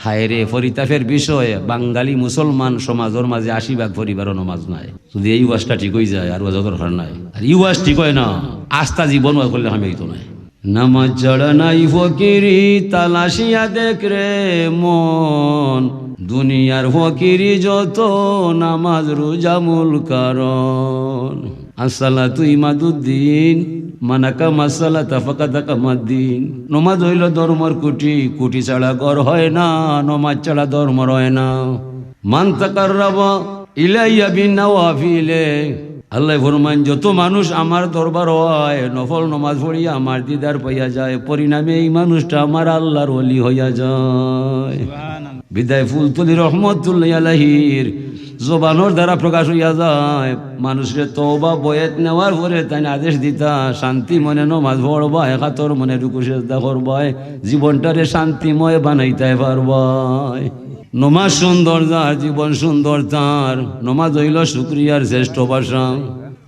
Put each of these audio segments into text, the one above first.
হায় রে ফরিতাফের বিষয় বাঙালি মুসলমান সমাজের মাঝে ৮০ ভাগ পরিবারও নমাজ নাই। যদি এই ওয়াজটা ঠিক হয়ে যায় আর ওয়াজ দরকার নাই। আর এই ওয়াজ ঠিক হয় না আস্থা জীবন ওয়াজ করলে আমি তো নাই। নামাজ ছাড়া নাই ফকিরি তালাশিয়া দেখ রে মন, দুনিয়ার ফকিরি যত নামাজ রোজা মূল কারণ। আসসালাতু ইমাদুদ্দিন মানাকা মাসালা তাফাকাতা কামাদ্দিন। নমাজ হইল ধর্মর কুটি, কুটি ছাড়া ঘর হয় না, নমাজ ছাড়া ধর্ম হয় না। মান তাকাররাবা ইলাইয়া বিনাওয়াফিলে, আল্লাহ ফরমান যত মানুষ আমার দরবার হয় নফল নমাজ পড়িয়া আমার দিদার পাইয়া যায়, পরিণামে এই মানুষটা আমার আল্লাহর ওলি হইয়া যায়। বিদায় ফুলতলি রহমতুল্লাহ আলাইহির জবানোর দ্বারা প্রকাশ হইয়া যায়। মানুষের তওবা বয়েত নেওয়ার পরে তাই আদেশ দিতা শান্তি মনে নমাজ পড়বা, একাতর মনে রুকু সিজদা করবাই, জীবনটারে শান্তিময় বানাইতে পারবাই। নমাজ সুন্দর যার জীবন সুন্দর তার, নমাজ হইল শুকরিয়ার শ্রেষ্ঠ ভাষা।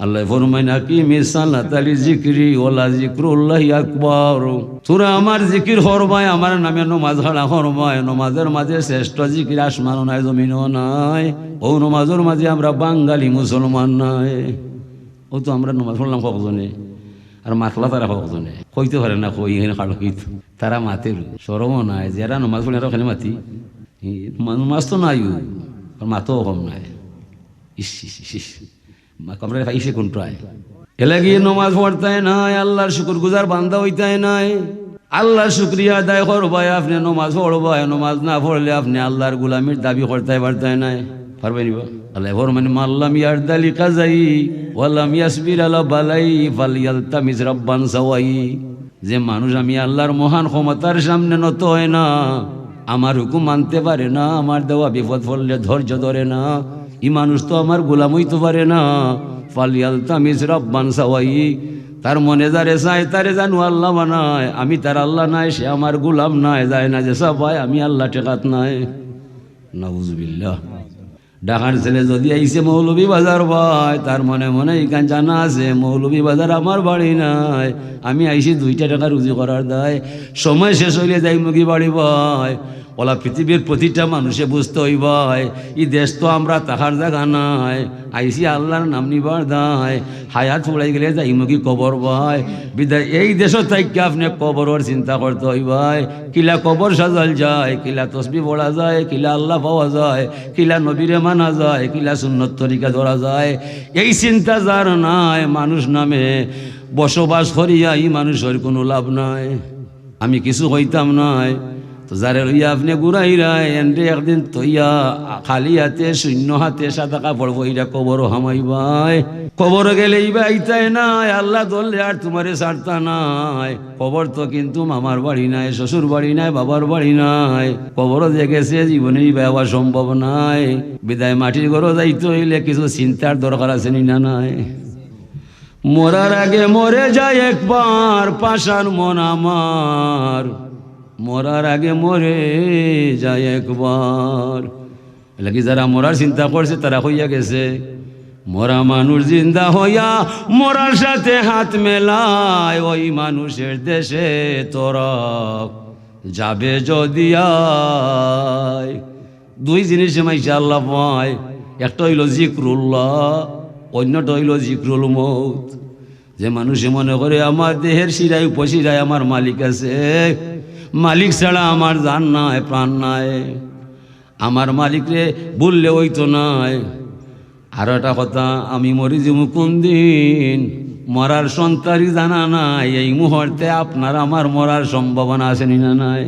আল্লাহ ফরমাইন আকিমিস সালাতা লিযিকরি ওয়ালা যিকরুল্লাহি আকবার। তোরা আমার জিকির করবাই, আমার নামে নমাজ খাড়া করবাই। নমাজের মাঝে শ্রেষ্ঠ জিকির আসমানও নাই জমিনও নাই। ও নমাজের মাঝে আমরা বাঙালি মুসলমান নাই। ও তো আমরা নমাজ পড়লাম কখজনে আর মাতলা তারা কখজনে কইতে পারে না, কই এখানে খাড়ো কইত তারা মাতের সরমও নাই। যারা নমাজ পড়ে ওখানে মাতি মাছ তো নাই, মাতো কম নাই। আমরা পাইছে কোনটায় এলে গিয়ে নমাজ পড়তে নাই, আল্লাহর শুকুর গুজার বান্দা হইতে নাই। আল্লাহর শুক্রিয়া আদায় করবাই, আপনি নমাজ পড়বাই। নমাজ না পড়লে আপনি আল্লাহর গুলামির দাবি করতে পারতে নাই, পারবেন? আল্লাহ ফরমানে মাল্লাম ইয়ারদালি কাজাই ওয়ালাম ইয়াসবির আলা বালাই ফালইয়ালতামিস রাব্বান সাওয়াই। যে মানুষ আমি আল্লাহর মহান ক্ষমতার সামনে নত হয় না, আমার হুকুম মানতে পারে না, আমার দেওয়া বিপদ পড়লে ধৈর্য ধরে না, এই মানুষ তো আমার গোলাম হইতে পারে না। ফালইয়ালতামিস রাব্বান সাওয়াই, তার মনে যারে চায় তারে জানু আল্লাহ বানায়। আমি তার আল্লাহ নাই, সে আমার গোলাম নাই। যায় না যে সবাই আমি আল্লাহ টেকাত নাই। নাউজুবিল্লাহ। ঢাকার ছেলে যদি আইসে মৌলভী বাজার ভাই, তার মনে মনে এখান জানা আছে মৌলভী বাজার আমার বাড়ি নাই, আমি আইসি 2 টাকা রুজি করার দায়। সময় শেষ হইলে যাই মুগি বাড়ি ভাই। ওলা পৃথিবীর প্রতিটা মানুষে বুঝতে হইবাই এই দেশ তো আমরা তাহার জায়গা নাই, আইসি আল্লাহর নাম নিবার দায়। হায়াত ফুড়াই গেলে যাই মুগি কবর ভাই। বিদায় এই দেশও থাকি আপনি কবরের চিন্তা করতে হইবাই। কিলা কবর সাজাল যায়, কিলা তসবি পড়া যায়, কিলা আল্লাহ পাওয়া যায়, কিলা নবীরে মানা যায়, কিলা সুন্নত তরিকা ধরা যায়। এই চিন্তা যার নাই, মানুষ নামে বসবাস করিয়া এই মানুষের কোনো লাভ নাই। আমি কিছু হইতাম নাই তো যারে লইয়া আপনি ঘুরাইরাই এনরে একদিন তৈয়া খালি হাতে শূন্য হাতে সাদা কাপড় বইরা কবর হামাইবাই। কবর গেলে ইবা আইতাই নাই, আল্লাহ ধরলে আর তোমারে ছাড়তা নাই। কবর তো কিন্তু মামার বাড়ি নাই, শ্বশুর বাড়ি নাই, বাবার বাড়ি নাই। কবর যে গেছে জীবনে ইবা হওয়া সম্ভব নাই। বিদায় মাটির ঘর যাইতে হইলে কিছু চিন্তার দরকার আছে না নাই? মরার আগে মরে যায় একবার পাষাণ মন আমার, মরার আগে মরে যায় একবার। এলাকি যারা মরার চিন্তা করছে তারা হইয়া গেছে। মরা মানুষ জিন্দা হইয়া মরার সাথে হাত মেলায়, ওই মানুষের দেশে তোরা যাবে যদি আয়। 2 জিনিস মাইশা আল্লাহ পায়, একটা হইল জিক্রুল্লাহ, অন্যটা হইল জিক্রুল মৌত। যে মানুষে মনে করে আমার দেহের শিরায় উপশিরায় আমার মালিক আছে, মালিক ছাড়া আমার জান নাই প্রাণ নাই, আমার মালিকরে বললে ওই তো নাই। আর একটা কথা, আমি মরি যাবো কোন দিন মরার সন্তানই জানা নাই। এই মুহূর্তে আপনার আমার মরার সম্ভাবনা আছে না নাই?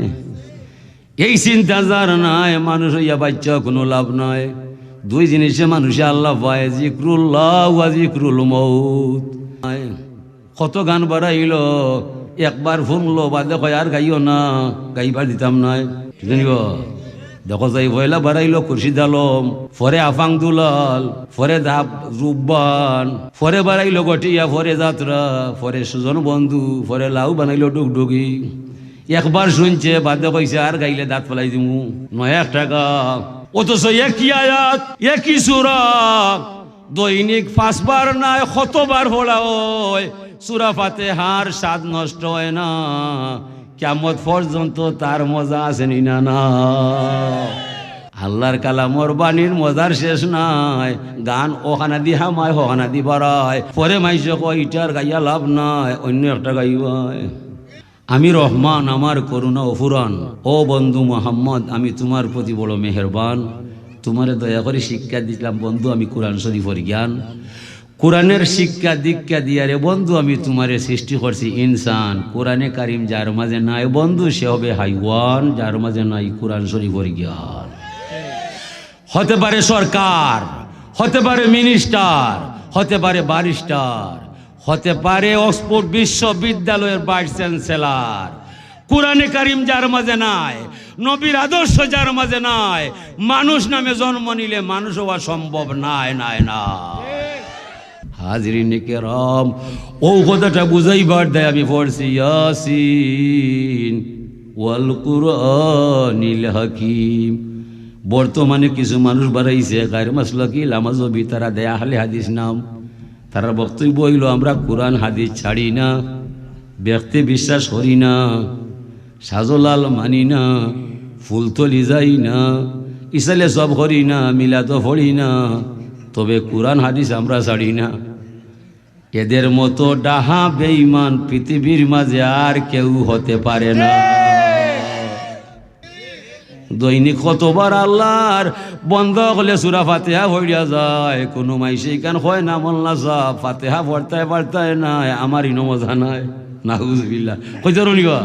এই চিন্তা যার নাই, মানুষ হইয়া বাচ্চা কোনো লাভ নাই। 2 জিনিসে মানুষে আল্লাহ পায়, জিক্রুল্লাহ ওয়া জিক্রুল মৌত। কত গান বাড়াইল, একবার শুনলো বাদে কয় আর গাইও না, গাইবার দিতাম নাই। জানিব দেখো যাই পয়লা বাড়াইলো খুরশিদ আলম, পরে আফাং দুলাল, পরে দাব রুব্বান, পরে বাড়াইলো গটিয়া, পরে যাত্রা, পরে সুজন বন্ধু, পরে লাউ বানাইলো ডুগডুগি। একবার শুনছে বাদে কইছে আর গাইলে দাঁত ফেলাই দিমু 9 টাকা। অথচ একই আয়াত একই সূরা দৈনিক 5 বার নাই কতবার পড়া হয়। সূরা ফাতিহার স্বাদ নষ্ট হয় না, কিয়ামত পর্যন্ত তার মজা আছে না না? আল্লাহর কালামর বাণীর মজার শেষ নাই। গান ওখানা দি হামায় ওখানা দি বাড়ায়, পরে মাইসে কয় ইটার গাইয়া লাভ নাই, অন্য একটা গাইবায়। আমি রহমান, আমার করুণা অফুরান। ও বন্ধু মোহাম্মদ, আমি তোমার প্রতি বড় মেহেরবান। তোমারে দয়া করে শিক্ষা দিলাম বন্ধু, আমি কোরআন শরীফের জ্ঞান, কোরআনের শিক্ষা দীক্ষা দিয়ারে বন্ধু আমি তোমারে সৃষ্টি করছি ইনসান। কোরআনে কারিম যার মাঝে নাই বন্ধু সে হবে হাইওয়ান, যার মাঝে নাই কোরআন শরীফের জ্ঞান। হতে পারে সরকার, হতে পারে মিনিস্টার, হতে পারে ব্যারিস্টার, হতে পারে অক্সফোর্ড বিশ্ববিদ্যালয়ের ভাইস চ্যান্সেলর, কোরআনে কারিম যার মাঝে নাই, নবীর আদর্শ যার মাঝে নাই, মানুষ নামে জন্ম নিলে মানুষ হওয়া সম্ভব নাই নাই না। হাজরিন কেরাম, ও কথাটা বুঝাইবার দেয় আমি পড়ছি ইয়াসিন ওয়াল কুরআনিল হাকিম। বর্তমানে কিছু মানুষ বাড়াইছে গায়ের মাসলাকি লামাজবি, তারা দেয়া আহলে হাদিস নাম। তারা বক্তব্য হইল আমরা কোরআন হাদিস ছাড়ি না, ব্যক্তি বিশ্বাস করি না, সাজলাল মানি না, ফুলতলি যাই না, ইসালে সব করি না, মিলাদ পড়ি না, তবে কোরআন হাদিস আমরা ছাড়ি না। এদের মতো ডাহা বেঈমান পৃথিবীর মাঝে আর কেউ হতে পারে না। দৈনিক কতবার আল্লাহর বন্ধ হলে সূরা ফাতিহা পড়িয়া যায়, কোনো মাইসে কান হয় না মোল্লা সাহেব ফাতিহা পড়তায় পড়তায় নাই, আমার ইনো মজা নাই। নাউজুবিল্লাহ কই জরুরিবা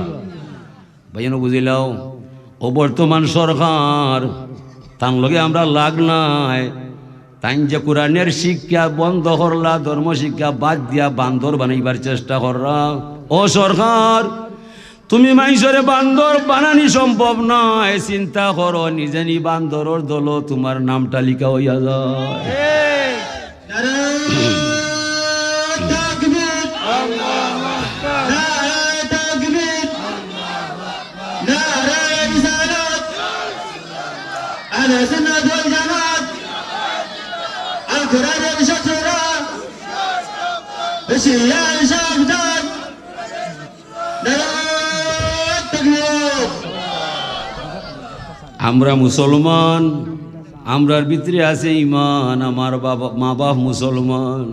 ভাইয়েন বুঝিলাও। ও বর্তমান সরকার তার লগে আমরা লাগ নাই, তাই যে কোরআনের শিক্ষা বন্ধ করলা, ধর্ম শিক্ষা বাদ দিয়া বান্দর বানাইবার চেষ্টা কররা। ও সরকার, তুমি মাইসরে বান্দর বানানি সম্ভব নয়, চিন্তা করো নিজেনি বান্দরর দল তোমার নামটা লিখা হইয়া যায়। আমরা মুসলমান, আমরার ভিতরে আছে ইমান, আমার বাবা মা বাপ মুসলমান।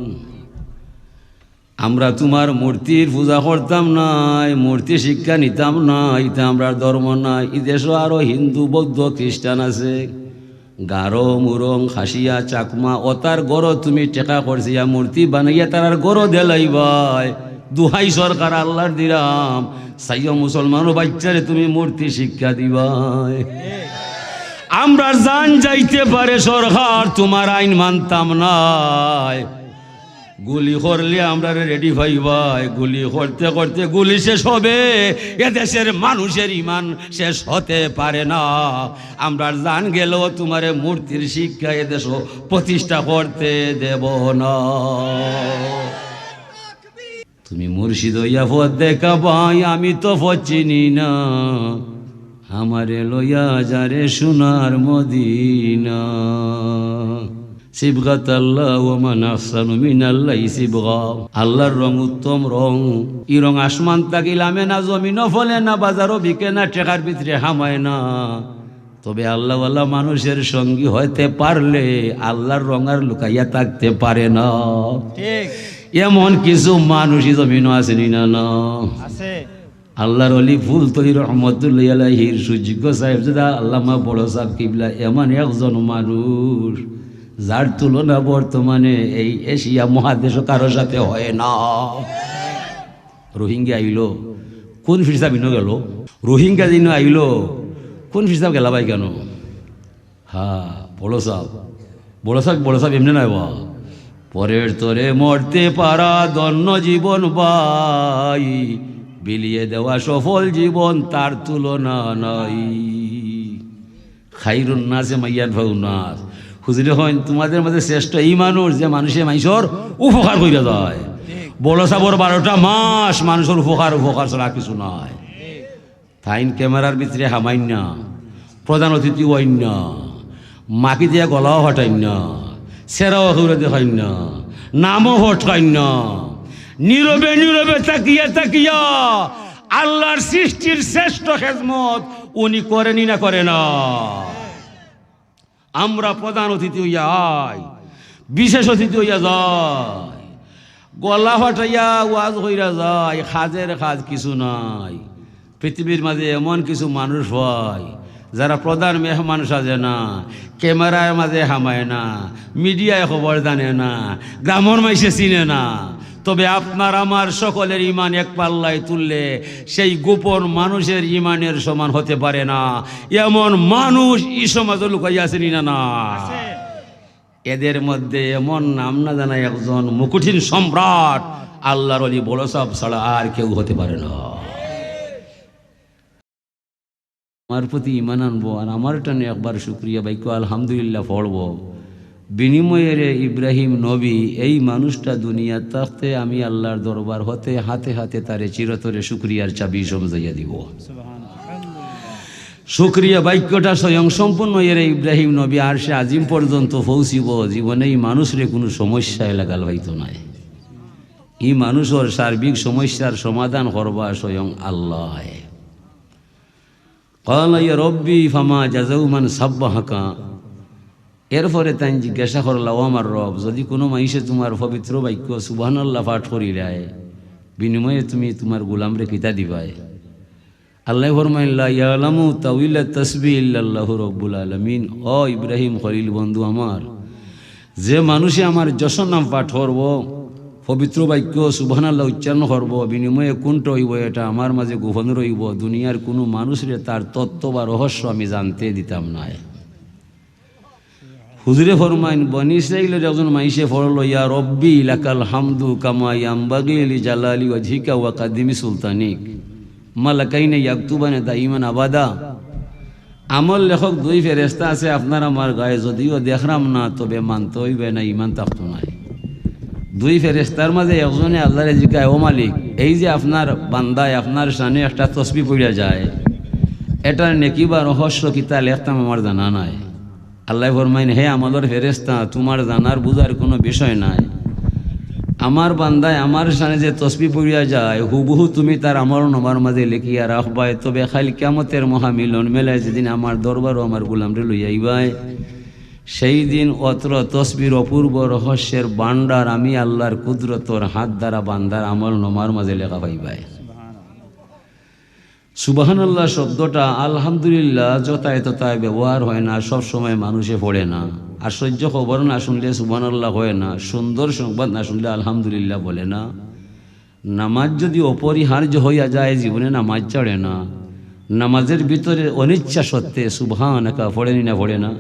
আমরা তোমার মূর্তির পূজা করতাম নাই, মূর্তি শিক্ষা নিতাম না, এটা আমরা ধর্ম নাই। এই দেশও আরো হিন্দু বৌদ্ধ খ্রিস্টান আছে, গারো মুরং খাসিয়া চাকমা ওতার গড় তুমি টেকা করছিয়া মূর্তি বানাইয়া তার গড় দেলাইবাই। দুহাই সরকার আল্লাহর দিলাম, সাইয় মুসলমান বাচ্চারে তুমি মূর্তি শিক্ষা দিবাই। আমরা জান যাইতে পারে সরকার, তোমার আইন মানতাম নাই। গুলি করলে আমরা রেডি ভাইবাই, গুলি করতে করতে গুলি শেষ হবে, এদেশের মানুষের ইমান শেষ হতে পারে না। আমরা জান গেলেও তোমার মূর্তির শিক্ষা এদেশ প্রতিষ্ঠা করতে দেব না। তুমি মুর্শিদ হইয়া পথ দেখাবাই, আমি তো পথ চিনি না, আমারে লইয়া যারে সোনার মদিনা। সিবগাত আল্লাহ ওয়া মান আহসানু মিনাল্লাহি সিবগা, আল্লাহর রং উত্তম রং। ই রং আসমান তাকিলামে না, জমিনও ফলে না, বাজারও বিকে না, টেকার ভিতরে হামায় না। তবে আল্লাহওয়ালা মানুষের সঙ্গী হইতে পারলে আল্লাহর রং আর লুকাইয়া থাকতে পারে না। ঠিক এমন কিছু মানুষই জমিনও আছে না না আছে। আল্লাহর অলি ফুলতলি রহমতুল্লাহ আলাইহির সুযোগ্য সাহেবজাদা আল্লামা বড় সাহেব কিবলা এমন একজন মানুষ যার তুলনা বর্তমানে এই এশিয়া মহাদেশ কারোর সাথে হয় না। রোহিঙ্গা আইলো, কোন ফিরসা বিনো গেল? রোহিঙ্গা দিন আইলো, কোন ফিরসা গেলা ভাই কেন? হ্যাঁ বড় সাহেব, বড় সাহেব, বড় সাহেব এমনি নাই বা পরের তরে মরতে পারা ধন্য জীবন ভাই, বিলিয়ে দেওয়া সফল জীবন তার তুলনা নাই। খাইরুন নাসে মাইয়ান ফাউন নাস, হুজুরে হইন তোমাদের মধ্যে শ্রেষ্ঠ এই মানুষ যে মানুষের মানুষের উপকার কইরা যায়। বড় সাবর 12টা মাস মানুষের উপকার ছাড়া কিছু নয়। তাইন ক্যামেরার ভিতরে হামাইন না, প্রধান অতিথি হইন না, মাকি দিয়ে গলাও হটাইন না, সেরাও করে দেখাইন না, নামও হটকাইন না, নীরবে নীরবে তাকিয়া তাকিয়া আল্লাহর সৃষ্টির শ্রেষ্ঠ খেদমত উনি করেনি না করে না। আমরা প্রধান অতিথি হইয়া আই, বিশেষ অতিথি হইয়া যায়, গলা ফাটাইয়া ওয়াজ হইয়া যায়, খাজের খাজ কিছু নাই। পৃথিবীর মাঝে এমন কিছু মানুষ হয় যারা প্রধান মেহমান সাজে না, ক্যামেরার মাঝে হামায় না, মিডিয়ায় খবর জানে না, গ্রামের মাইসে চিনে না। তবে আপনার আমার সকলের ইমান এক পাল্লায় তুললে সেই গোপন মানুষের ইমানের সমান হতে পারে না। এমন মানুষ এই সমাজে লুকাইয়া আছেন না না? এদের মধ্যে এমন নাম না জানা একজন মুকুঠিন সম্রাট আল্লাহর ওলি বড় সাহেব ছাড়া আর কেউ হতে পারে না। আমার প্রতি ইমান আনবো আর আমার টানে একবার শুক্রিয়া বাইক আলহামদুলিল্লাহ পড়বো। বিনিময়ের ইব্রাহিম নবী এই মানুষটা দুনিয়া থাকতে আমি আল্লাহর দরবার হতে হাতে হাতে তারে চিরতরে শুক্রিয়ার চাবি সমঝাইয়া দিব। শুক্রিয়া বাক্যটা স্বয়ং সম্পূর্ণ এর ইব্রাহিম নবী আর সে আজিম পর্যন্ত পৌঁছিব। জীবনে এই মানুষরে কোনো সমস্যায় লাগাল হইতো নাই। এই মানুষের সার্বিক সমস্যার সমাধান করবা স্বয়ং আল্লাহ। ক্বালা ইয়া রব্বি ফামা জাযাউ মান সাব্বাহাকা। এরপরে তাই জিজ্ঞাসা করলা, ও আমার রব, যদি কোনো মানুষে তোমার পবিত্র বাক্য সুবহানাল্লাহ পাঠ করিলায় বিনিময়ে তুমি তোমার গোলামরে কিতা দিবাই? আল্লাহ ফরমাইন লা ইয়ালামু তাউইলা তাসবিহ ইল্লাল্লাহু রাব্বুল আলামিন। ও ইব্রাহিম খলিল বন্ধু আমার, যে মানুষে আমার যশোর নাম পাঠ করব, পবিত্র বাক্য সুবহানাল্লাহ উচ্চারণ করব, বিনিময়ে কোনটা হইব এটা আমার মাঝে গোপন রইব। দুনিয়ার কোনো মানুষরে তার তত্ত্ব বা রহস্য আমি জানতে দিতাম না। হুজুরে ফরমাইন বনি ইসরাইলের একজন মাইসে পড়ল, ইয়া রব্বি লাকাল হামদু কামা ইয়ামবাগি লিজালালি ওয়াজহিকা ওয়া কাদিমি সুলতানিক মালাকাইনে ইয়াকতুবানে দাইমান আবাদা। আমল লেখক দুই ফেরেশতা আছে আপনার আমার গায়ে, যদিও দেখলাম না তবে মানতে হইবে না, ইমান থাকতো নাই। দুই ফেরেশতার মাঝে একজনে আল্লাহরে জিজ্ঞাসা, ও মালিক, এই যে আপনার বান্দায় আপনার সামনে একটা তসবিহ পড়িয়া যায়, এটার নেকি বা রহস্য কিতা লেখতাম আমার জানা নাই। আল্লাহ ফরমাইন, হে আমাদের ফেরেশতা, তোমার জানার বুঝার কোনো বিষয় নাই। আমার বান্দায় আমার সামনে যে তসবিহ পড়িয়া যায় হুবহু তুমি তার আমল নামার মাঝে লিখিয়া রাখবাই। তবে খালি কিয়ামতের মহামিলন মেলায় যেদিন আমার দরবারও আমার গোলামরে লইয়া আইবাই, সেই দিন অত্র তসবির অপূর্ব রহস্যের ভান্ডার আমি আল্লাহর কুদরতর হাত দ্বারা বান্দার আমল নামার মাঝে লেখা পাইবাই। সুবহানাল্লাহ শব্দটা আলহামদুলিল্লাহ যথায় তথায় ব্যবহার হয় না, সব সময় মানুষে পড়ে না। আশ্চর্য খবর না শুনলে সুবহানাল্লাহ হয় না, সুন্দর সংবাদ না শুনলে আলহামদুলিল্লাহ বলে না। নামাজ যদি অপরিহার্য হইয়া যায় জীবনে নামাজ চড়ে না। নামাজের ভিতরে অনিচ্ছা সত্ত্বে সুবহানাকা পড়েনি না পড়ে না?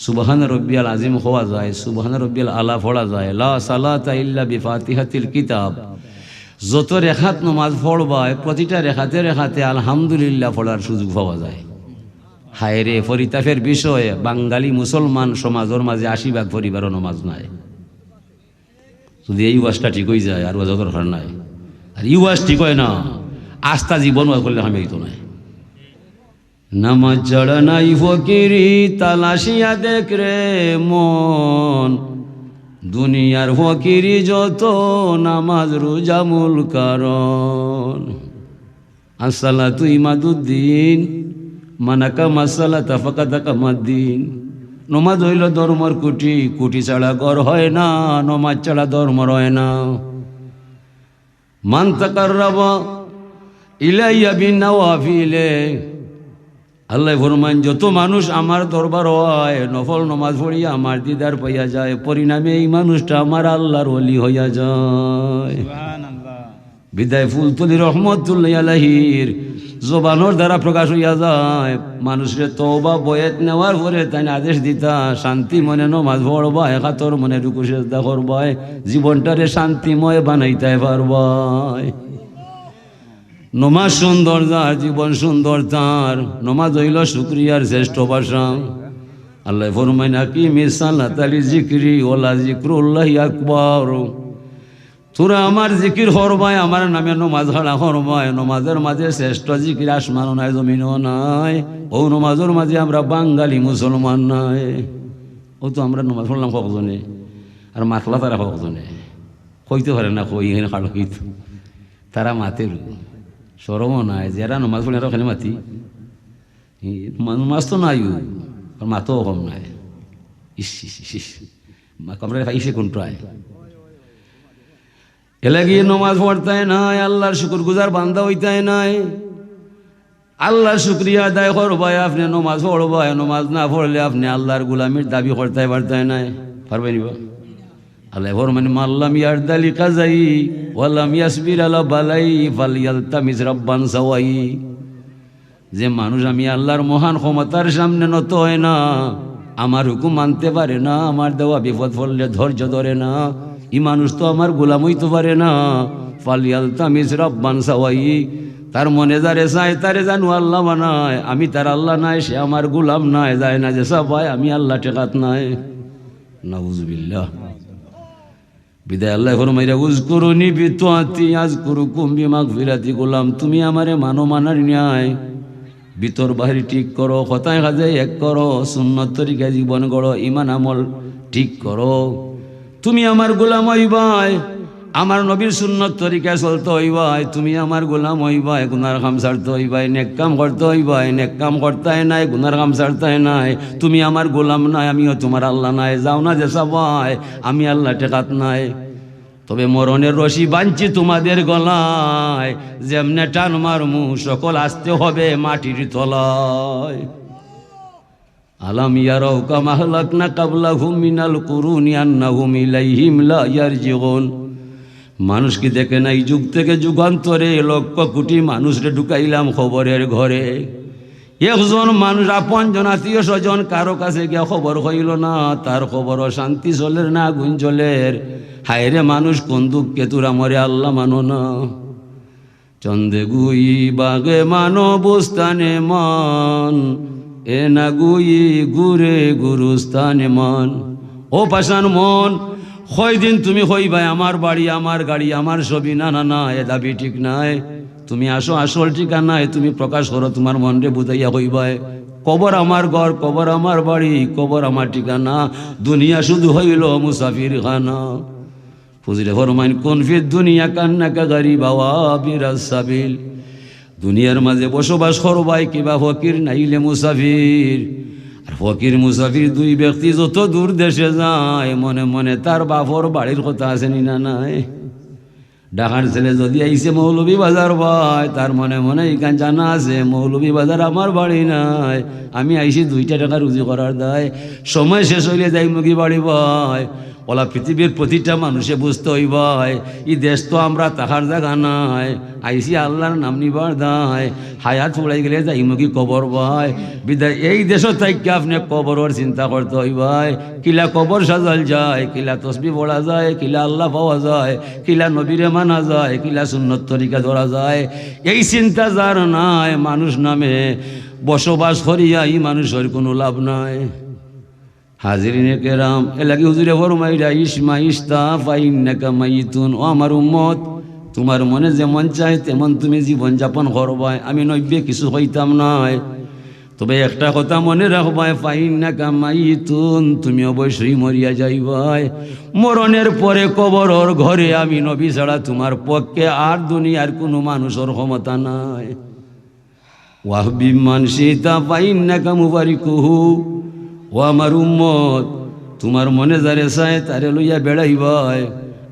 সুবহান রব্বিয়াল আজিম হওয়া যায়, সুবহান রব্বিয়াল আলা পড়া যায়। লা সালাতা ইল্লা বিফাতিহাতিল কিতাব। যত রেখাত নমাজ পড়বায় প্রতিটা রেখাতে রেখাতে আলহামদুলিল্লাহ পড়ার সুযোগ পাওয়া যায়। হায় রে, পরিতাপের বিষয়ে বাঙালি মুসলমান সমাজের মাঝে 80% পরিবারও নমাজ নাই। যদি এই ওয়াজটা ঠিক হয়ে যায় আর ওয়াজ দরকার নাই। আর এই ওয়াজ ঠিক হয় না, আস্থা জীবন ওয়াজ করলে আমি তো নাই। নামাজ চড়া নাই ফকিরি তালাশিয়া দেখ রে মন, দুনিয়ার ফকিরি যত নামাজ রোজা মূল কারণ। আসসালাতু ইমাদুদ্দিন মানাকা মাসালা তাফাকাতা কামাদ্দিন। নমাজ হইল ধর্মর কুটি, কুটি ছাড়া ঘর হয় না, নমাজ ছাড়া ধর্ম হয় না। মান তাকাররাবা ইলাইয়া বিন্নাওয়াফিলে। আল্লাহ ফরমান, যত মানুষ আমার দরবার হয় নফল নমাজ পড়িয়া আমার দিদার পাইয়া যায়, পরিণামে এই মানুষটা আমার আল্লাহর ওলি হইয়া যায়। বিদায় ফুলতলি রহমতুল্লাহ আলাইহির জবানোর দ্বারা প্রকাশ হইয়া যায়। মানুষের তওবা বয়াত নেওয়ার পরে তাই আদেশ দিতা, শান্তি মনে নমাজ পড়বা, একাতর মনে রুকু সেজদা করবাই, জীবনটারে শান্তিময় বানাইতে পারবাই। নমাজ সুন্দর যার জীবন সুন্দর তার। নমাজ হইল শুকরিয়ার শ্রেষ্ঠ ভাষা। আল্লাহ ফরমাইন, আকিমিস সালাতা লিযিকরি ওয়ালা যিকরুল্লাহি আকবার। তোরা আমার জিকির করবাই, আমার নামে নমাজ হারা করবাই। নমাজের মাঝে শ্রেষ্ঠ জিকির আসমানও নাই জমিনও নাই। ও নমাজের মাঝে আমরা বাঙালি মুসলমান নাই। ও তো আমরা নমাজ পড়লাম কখজনে আর মাতলা তারা কখজনে কইতে পারে না, কই এখানে কালো কইত তারা মাতের সরমও নাই, যারা নমাজ পড়ে আরো খালি মাতি নমাজ তো নাই, মাতো কম নাই। ইস ইস ইস ইস কমরে ফাইসে কোনটায় এলে গিয়ে নমাজ পড়তায় নাই, আল্লাহর শুকুর গুজার বান্দা হইতায় নাই। আল্লাহর শুক্রিয়া আদায় করবাই আপনি নমাজ পড়বাই, নমাজ না পড়লে আপনি আল্লাহর গুলামির দাবি করতে পারতায় নাই, পারবে নিব। আল্লাহ ফরমান মাল্লাম ইয়ারদালি কাজাই ওয়ালাম ইয়াসবির আলা বালাই ফালইয়ালতামিস রাব্বান সাওয়াই। যে মানুষ আমি আল্লাহর মহান ক্ষমতার সামনে নত হয় না, আমার হুকুম মানতে পারে না, আমার দেওয়া বিপদ পড়লে ধৈর্য ধরে না, ই মানুষ তো আমার গোলাম হইতে পারে না। ফালইয়ালতামিস রাব্বান সাওয়াই, তার মনে যারে চায় তারে জানু আল্লাহ বানায়, আমি তার আল্লাহ নাই, সে আমার গোলাম নাই, যায় না যে সবাই আমি আল্লাহ টেকাত নাই। নাউজুবিল্লাহ। বিদায় আল্লাহ ফরমাইরা উযকুরুনি বিতাআতি আযকুরুকুম বিমাগফিরাতি। গোলাম তুমি আমারে মানো, মানার ন্যায় ভিতর বাহির ঠিক করো, কথায় কাজে এক করো, সুন্নত তরিকায় জীবন গড়ো, ঈমান আমল ঠিক করো। তুমি আমার গোলাম হইবাই, আমার নবীর সুন্নত তরিকায় চলতে হইবাই, তুমি আমার গোলাম হইবাই, গুনার কাম ছাড়তে হইবাই, নেক কাম করতে হইবাই, নেক কাম করতে নাই, গুনার কাম ছাড়তে নাই। তুমি আমার গোলাম নাই, আমিও তোমার আল্লাহ নাই, যাও না যে সবাই আমি আল্লাহ টেকাত নাই। তবে মরণের রশি বাঁধছি তোমাদের গলায়, যেমনে টান মারমু সকল আসতে হবে মাটির তলায়। আলাম ইয়ারাউ কামা আহলাকনা ক্বাবলাহুম মিনাল কুরুনি আন্নাহুম ইলাইহিম লা ইয়ারজিউন। মানুষ কি দেখে না এই যুগ থেকে যুগান্তরে লক্ষ কোটি মানুষরে ঢুকাইলাম খবরের ঘরে। একজন মানুষ আপনজন আত্মীয় স্বজন কারো কাছে গিয়া খবর হইল না, তার খবরও শান্তি চলের না আগুন চলের। হায়রে মানুষ কোন দুঃখে তোরা মরে আল্লাহ মানো না। চন্দে গুই বাগে মানো বুস্তানে মান, এ না গুই গুরে গুরুস্থানে মান। ও পাশান মন, কয়দিন তুমি হইবাই আমার বাড়ি আমার গাড়ি আমার ছবি, না না না, এ দাবি ঠিক নাই। তুমি আসো আসল ঠিকানায়, তুমি প্রকাশ করো তোমার মনরে বুঝাইয়া হইবাই। কবর আমার ঘর, কবর আমার বাড়ি, কবর আমার ঠিকানা, দুনিয়া শুধু হইল মুসাফির খানা। ফুজরে ফরমাইন কোন ফির দুনিয়া কান্নাকা গারিব আওয়াবিরাস সাবিল। দুনিয়ার মাঝে বসবাস করবাই কিবা ফকির নাইলে মুসাফির। আর ফকির মুসাফির দুই ব্যক্তি যত দূর দেশে যায়, মনে মনে তার বাপর বাড়ির কথা আছে না নাই। ঢাকার ছেলে যদি আইসে মৌলভী বাজার ভাই, তার মনে মনে এখান জানা আছে মৌলভী বাজার আমার বাড়ি নাই, আমি আইসি 2টা টাকা রুজি করার দায়। সময় শেষ হইলে যাই মুখী বাড়ি ভাই। ওলা পৃথিবীর প্রতিটা মানুষে বুঝতে হইবাই এই দেশ তো আমরা তাহার জায়গা নাই, আইসি আল্লাহর নাম নিবার দায়। হায়াত উড়াই গেলে যাই মুখী কবর ভাই। বিদায় এই দেশও থাকি আপনি কবরের চিন্তা করতে হইবাই। কিলা কবর সাজাল যায়, কিলা তসবিহ পড়া যায়, কিলা আল্লাহ পাওয়া যায়, কিলা নবীরে মানা যায়, কিলা সুন্নত তরিকা ধরা যায়। এই চিন্তা যার নাই, মানুষ নামে বসবাস করিয়া এই মানুষের কোনো লাভ নাই। হাজিরিনে কেরাম, এলাকি হুজুরে ফরমাইরা ইসমা ইস্তা ফাইন্নাকা মাইতুন। ও আমার উম্মত, তোমার মনে যেমন চাই তেমন তুমি জীবন যাপন করবাই, আমি নব্বে কিছু হইতাম নাই। তবে একটা কথা মনে রাখবাই, ফাইন্নাকা মাইতুন, তুমি অবশ্যই মরিয়া যাইবাই। মরণের পরে কবরের ঘরে আমি নবী ছাড়া তোমার পক্ষে আর দুনিয়ার কোনো মানুষের ক্ষমতা নাই। ওয়াহবি মানসিতা ফাইন্নাকা মুবারিকুহু। ও আমার উম্মত, তোমার মনে যারে চায় তারে লইয়া বেড়াইবাই,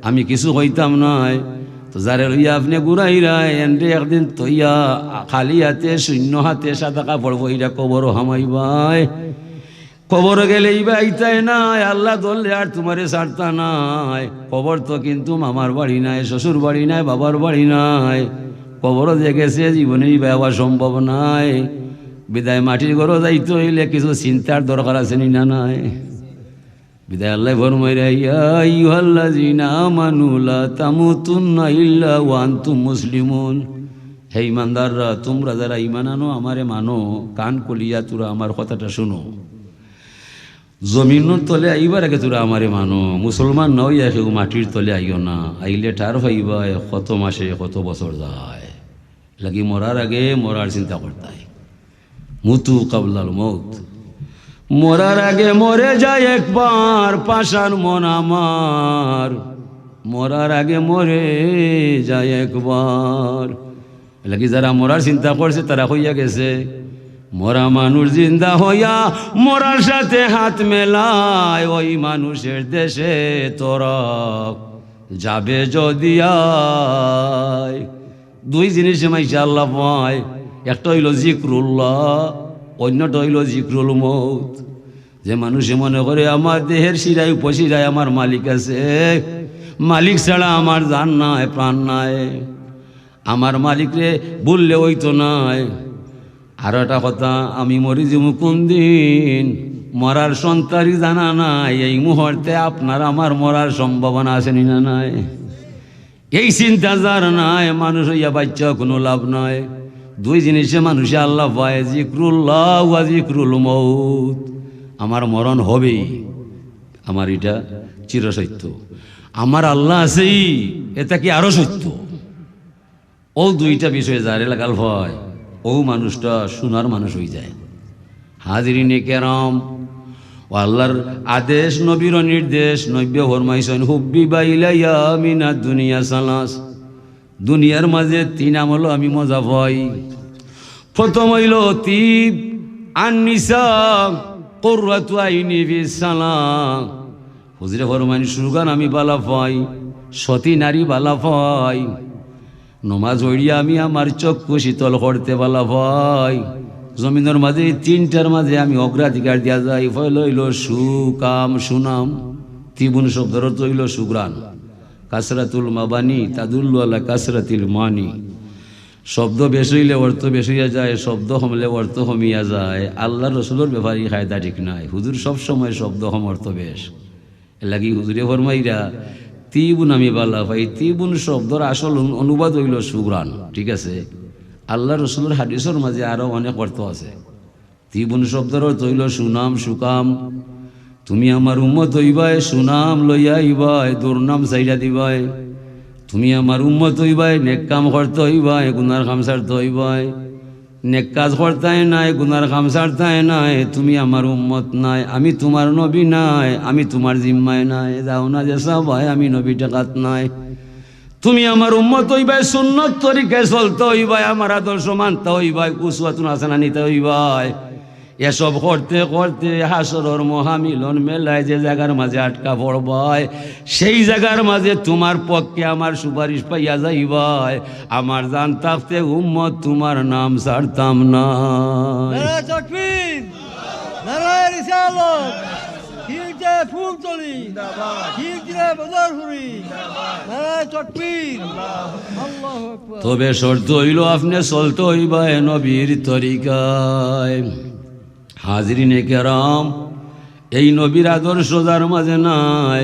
আমি কিছু হইতাম নাই। তো যারে লইয়া আপনি ঘুরাইরাই এনরে একদিন তৈয়া খালি হাতে শূন্য হাতে সাদা কাপড় বইরা কবর হামাইবাই। কবর গেলে ইবা আইতাই নাই, আল্লাহ ধরলে আর তোমারে ছাড়তা নাই। কবর তো কিন্তু মামার বাড়ি নাই, শ্বশুর বাড়ি নাই, বাবার বাড়ি নাই। কবর যে গেছে জীবনে ইবা হওয়া সম্ভব নাই। বিদায় মাটির ঘরও যাইতে হইলে কিছু চিন্তার দরকার আছে না নাই। বিদায় আল্লাহ ফরমাইরা ইয়া আইয়ুহাল্লাযীনা আমানু লা তামুতুন্না ইল্লা ওয়া আনতুম মুসলিমুন। হে ইমানদাররা, তোমরা যারা ঈমান আনো আমারে মানো, কান কলিয়া তোরা আমার কথাটা শুনো। জমিনের তলে আইবার আগে তোরা আমারে মানো। মুসলমান নই কেউ মাটির তলে আইও না, আইলে ঠার হইবা কত মাসে কত বছর যায়। লাগি মরার আগে মরার চিন্তা করতাই। মুতু কাবলাল মৌত, মরার আগে মরে যায় একবার পাষাণ মন আমার। মরার আগে মরে যায় একবার। এলাকি যারা মরার চিন্তা করছে তারা হইয়া গেছে। মরা মানুষ জিন্দা হইয়া মরার সাথে হাত মেলায়, ওই মানুষের দেশে তোরা যাবে যদি আয়। দুই জিনিস মাইশা আল্লাহ পায়, একটা হইল জিক্রুল্লাহ, অন্যটা হইল জিক্রুল মৌত। যে মানুষে মনে করে আমার দেহের শিরায় উপশিরায় আমার মালিক আছে, মালিক ছাড়া আমার জান নাই প্রাণ নাই, আমার মালিকরে বললে ওই তো নাই। আর একটা কথা, আমি মরি যে কোন দিন মরার সন্তানই জানা নাই, এই মুহূর্তে আপনার আমার মরার সম্ভাবনা আসেনি না নাই। এই চিন্তা যার নাই, মানুষ হইয়া বাচ্চা কোনো লাভ নাই। দুই জিনিসে মানুষে আল্লাহ পায়, জিক্রুল্লাহ ওয়া জিক্রুল মৌত। আমার মরণ হবেই, আমার এটা চিরসত্য। আমার আল্লাহ আছেই, এটা কি আরো সত্য। ও দুইটা বিষয় যার লাগাল হয়, ও মানুষটা সোনার মানুষ হয়ে যায়। হাজিরিনে কেরাম, ও আল্লাহর আদেশ, নবীর নির্দেশ, নব্য ফরমাইছেন হুব্বিবা ইলাইয়া মিনাদ দুনিয়া সালাস। দুনিয়ার মাঝে তিন আমল আমি মজা পাই। প্রথম হইল তিব আন-নিসা কুররাতু আইনি ফিস সালাম। হুজুরে ফরমান সুগান আমি বালা পাই, সতী নারী বালা পাই, নমাজ হইয়া আমি আমার চক্ষু শীতল করতে বালা পাই। জমিনের মাঝে তিনটার মাঝে আমি অগ্রাধিকার দিয়া যাই। ফল হইল সুকাম সুনাম। তিবুন শব্দের অর্থ হইল সুগ্রাণ। কাসরাতুল মাবানি তাদুল্লু আলা কাসরাতিল মানি। শব্দ বেশ হইলে অর্থ বেশ হইয়া যায়, শব্দ হমলে অর্থ হমিয়া যায়। আল্লাহ রসুলের ব্যাপারে কায়দা ঠিক নাই। হুজুর সবসময় শব্দ হম অর্থ বেশ লাগি হুজুরে ফরমাইরা তিবুন আমি বালা ভাই। তিবুন শব্দর আসল অনুবাদ হইল সুগ্রাণ, ঠিক আছে। আল্লাহ রসুলের হাদিসের মাঝে আরো অনেক অর্থ আছে। তিবুন শব্দের অর্থ হইল সুনাম সুকাম। তুমি আমার উম্মত হইবাই, সুনাম লইয়া আইবাই, দুর্নাম চাইরা দিবাই। তুমি আমার উম্মত হইবাই, নেক কাম করতে হইবাই, গুনার কাম ছাড়তে হইবাই। নেক কাজ করতাই নাই, গুনার কাম ছাড়তাই নাই। তুমি আমার উম্মত নাই, আমি তোমার নবী নাই, আমি তোমার জিম্মায় নাই। যাও না যে সবাই আমি নবী টাকাত নাই। তুমি আমার উম্মত হইবাই, সুন্নত তরিকায় চলতে হইবাই, আমার আদর্শ মানতে হইবাই, উসওয়াতুন হাসানা নিতে হইবাই। এসব করতে করতে হাসরের মহামিলন মেলায় যে জায়গার মাঝে আটকা পড়বাই, সেই জায়গার মাঝে তোমার পক্ষে আমার সুপারিশ পাইয়া যাইবাই। আমার জান থাকতে উম্মত তোমার নাম ছাড়তাম না। তবে শর্ত হইল আপনি চলতে হইবাই নবীর তরিকায়। হাজিরিনে কেরাম, এই নবীর আদর্শ যার মাঝে নাই,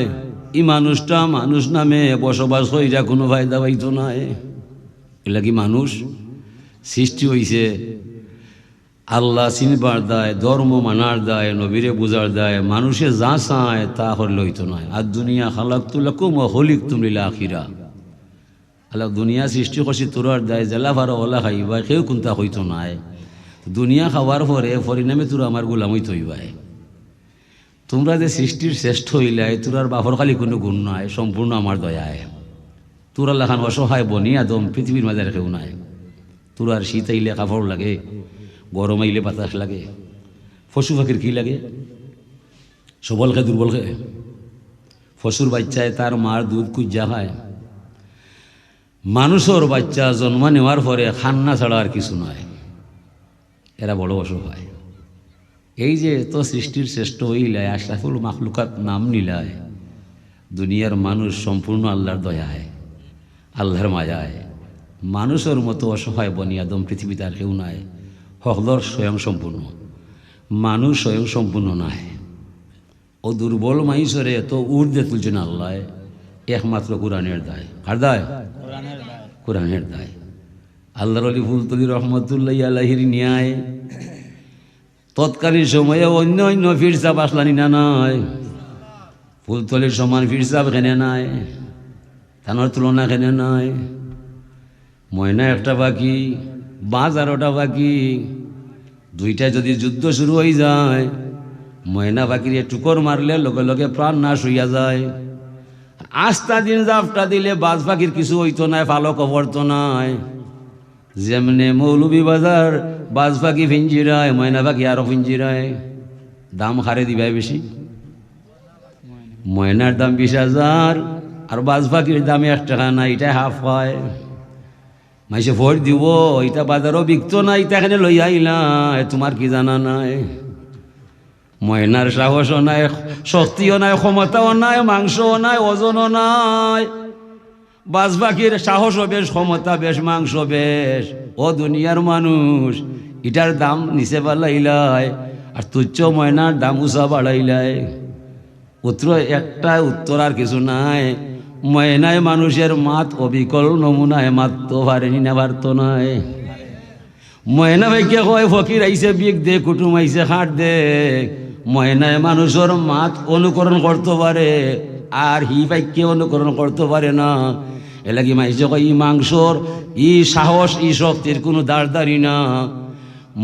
এই মানুষটা মানুষ নামে বসবাস হইয়া কোনো ফায়দা পাইত নাই। এগুলা কি মানুষ সৃষ্টি হইছে আল্লাহ চিনবার দায়, ধর্ম মানার দায়, নবীরে বুঝার দায়। মানুষে যা চায় তা হলে হইতো নয়। আর দুনিয়া খালাকতু লাকুম ওয়া খুলিকতুম লিল আখিরা। আল্লাহ দুনিয়া সৃষ্টি করছি তোরার দায়, জেলা ভারো ওলা খাইবা, কেউ কোনটা হইতো নাই। দুনিয়া খাওয়ার পরে পরিণামে তোরা আমার গোলাম হইতে হইবাই। তোমরা যে সৃষ্টির শ্রেষ্ঠ হইলাই, তোরার বাপর খালি কোনো গুণ নাই, সম্পূর্ণ আমার দয়ায়। তোরা লেখান অসহায় বনি আদম পৃথিবীর মাঝে কেউ নাই। তোরার শীত আইলে কাপড় লাগে, গরম আইলে বাতাস লাগে। পশু পাখির কি লাগে? সবল খায় দুর্বল খায়। পশুর বাচ্চায় তার মার দুধ কুজ্জা খায়। মানুষের বাচ্চা জন্ম নেওয়ার পরে খান্না ছাড়া আর কিছু নয়। এরা বড় অসহায়। এই যে তো সৃষ্টির শ্রেষ্ঠ হইলায়, আশরাফুল মাখলুকাত নাম নিলায়, দুনিয়ার মানুষ সম্পূর্ণ আল্লাহর দয়ায়, আল্লাহর মায়ায়। মানুষের মতো অসহায় বনি আদম পৃথিবীতে আর কেউ নাই। হকদর স্বয়ং সম্পূর্ণ, মানুষ স্বয়ং সম্পূর্ণ নাই। ও দুর্বল মাইসরে তো উর্দে তুলছে না আল্লাহ, একমাত্র কোরআনের দায়। কার দায়? কোরআনের দায়। আল্লাহর আলী ফুলতলি রহমতুল্লাহ আলাইহির ন্যায় তৎকালীন সময়ে অন্য অন্য ফিরসাব আসলানি না নাই। ফুলতলির সমান ফিরসাব কেনে নাই, থানার তুলনা কেনে নাই। ময়না একটা বাকি, বাঁশ 12টা বাকি। দুইটা যদি যুদ্ধ শুরু হয়ে যায়, ময়না বাকির টুকর মারলে লগে লগে প্রাণ নাশ হইয়া যায়। আস্তা দিন জাফটা দিলে বাজ পাখির কিছু হইতো নাই, ফালো কবর তো নাই। যেমনে মৌলভী বাজার বাজ পাখি ফিঞ্জিরায়, ময়না পাখি আরো ফিঞ্জিরায়, দাম হারে দিবাই বেশি। ময়নার দাম 20,000 আর বাজ পাখির দাম 1 টাকা না, এটা হাফ হয়। মাইসে ভোট দিব, এটা বাজারও বিকতো না, এটা এখানে লই আইলা, তোমার কি জানা নাই? ময়নার সাহসও নাই, শক্তিও নাই, ক্ষমতাও নাই, মাংসও নাই, ওজনও নাই। বাজ পাখির সাহসও বেশ, ক্ষমতা বেশ, মাংস বেশ। ও দুনিয়ার মানুষ, এটার দাম নিচে বাড়াইলাই আর তুচ্ছ ময়নার দাম উঁচা বাড়াইলাই। একটা উত্তর আর কিছু নাই। ময়নায় মানুষের মাত অবিকল নমুনায় মারতো পারেনি, না পারতো নাই। ময়না ভাইকে কয় ফকির আইসে বিক দে, কুটুম আইসে হাট দে। ময়নায় মানুষের মাত অনুকরণ করতে পারে আর হি ভাইকে অনুকরণ করতে পারে না। এলাকি মাইসে কয় ই মাংসর, ই সাহস, ই শক্তির কোনো দাঁড় না।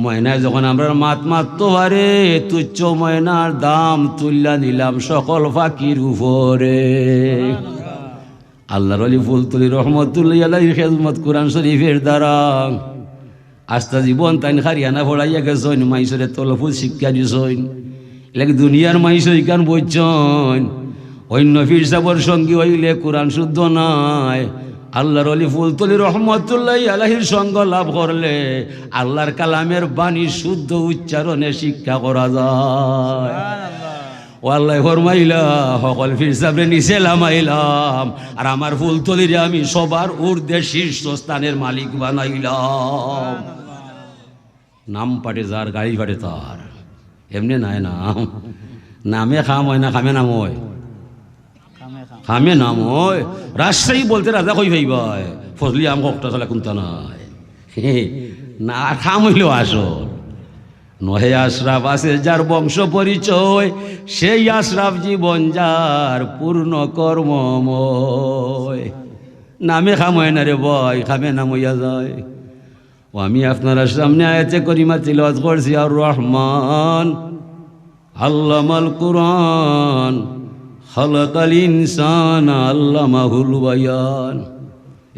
ময়নায় যখন আমরা মাত মারতে পারে, তুচ্ছ ময়নার দাম তুল্লা নিলাম সকল ফাঁকির উপরে। আল্লাহর ওলি ফুলতলি রহমতুল্লাহ আলাইহির খেদমত কোরআন শরীফের দ্বারা আস্থা জীবন তাইন হারিয়ানা পড়াইয়া গেছেন, মাইসরে তলফুল শিক্ষা দিছেন। এলাকি দুনিয়ার মাইসর ইকান বইছেন, অন্য ফির সাবর সঙ্গী হইলে কোরআন শুদ্ধ নাই। আল্লাহর ওলি ফুলতলি রহমতুল্লাহ আলাইহির সঙ্গ লাভ করলে আল্লাহর কালামের বাণী শুদ্ধ উচ্চারণে শিক্ষা করা যায়। ও আল্লাহ ফরমাইলা, সকল ফির সাবরে নিচে লামাইলাম আর আমার ফুলতলিরে আমি সবার ঊর্ধ্বে শীর্ষস্থানের মালিক বানাইলাম। নাম পাটে যার, গাড়ি পাটে তার, এমনি নাই নাম। নামে খাম হয় না, খামে নাম হয়, খামে নাম হয়। রাজশাহী বলতে রাজা কই ভাই ভাই, ফজলি আম কটা চলে কোনটা নাই না, খাম হইল আসল। নহে আশরাফ আছে যার বংশ পরিচয়, সেই আশরাফ জীবন যার পূর্ণ কর্মময়। নামে খাম হয় না রে বয়, খামে নাম হইয়া যায়। ও আমি আপনারা সামনে আয়াতে করিমা তিলাওয়াত করছি, আর রহমান আল্লামাল কুরআন খালাকাল ইনসান আল্লামাহুল বায়ান।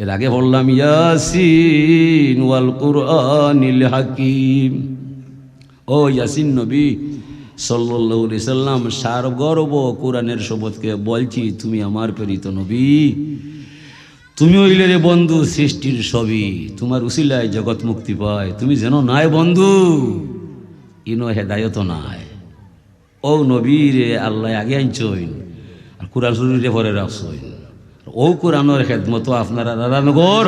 এর আগে বললাম ইয়াসিন ওয়াল কুরআনিল হাকিম। ও ইয়াসিন নবী সাল্লাল্লাহু আলাইহি সাল্লাম সার গর্ব কোরআনের শপথকে বলছি, তুমি আমার প্রেরিত নবী, তুমি হইলে রে বন্ধু সৃষ্টির সবই, তোমার উসিলায় জগৎ মুক্তি পায়। তুমি যেন নাই বন্ধু, ইনো হেদায়ত নাই। ও নবী রে আল্লাহ আগে আনছইন আর কোরআন শরীফে পরে রাখছইন। ও কোরআনের খেদমত আপনারা রাধানগর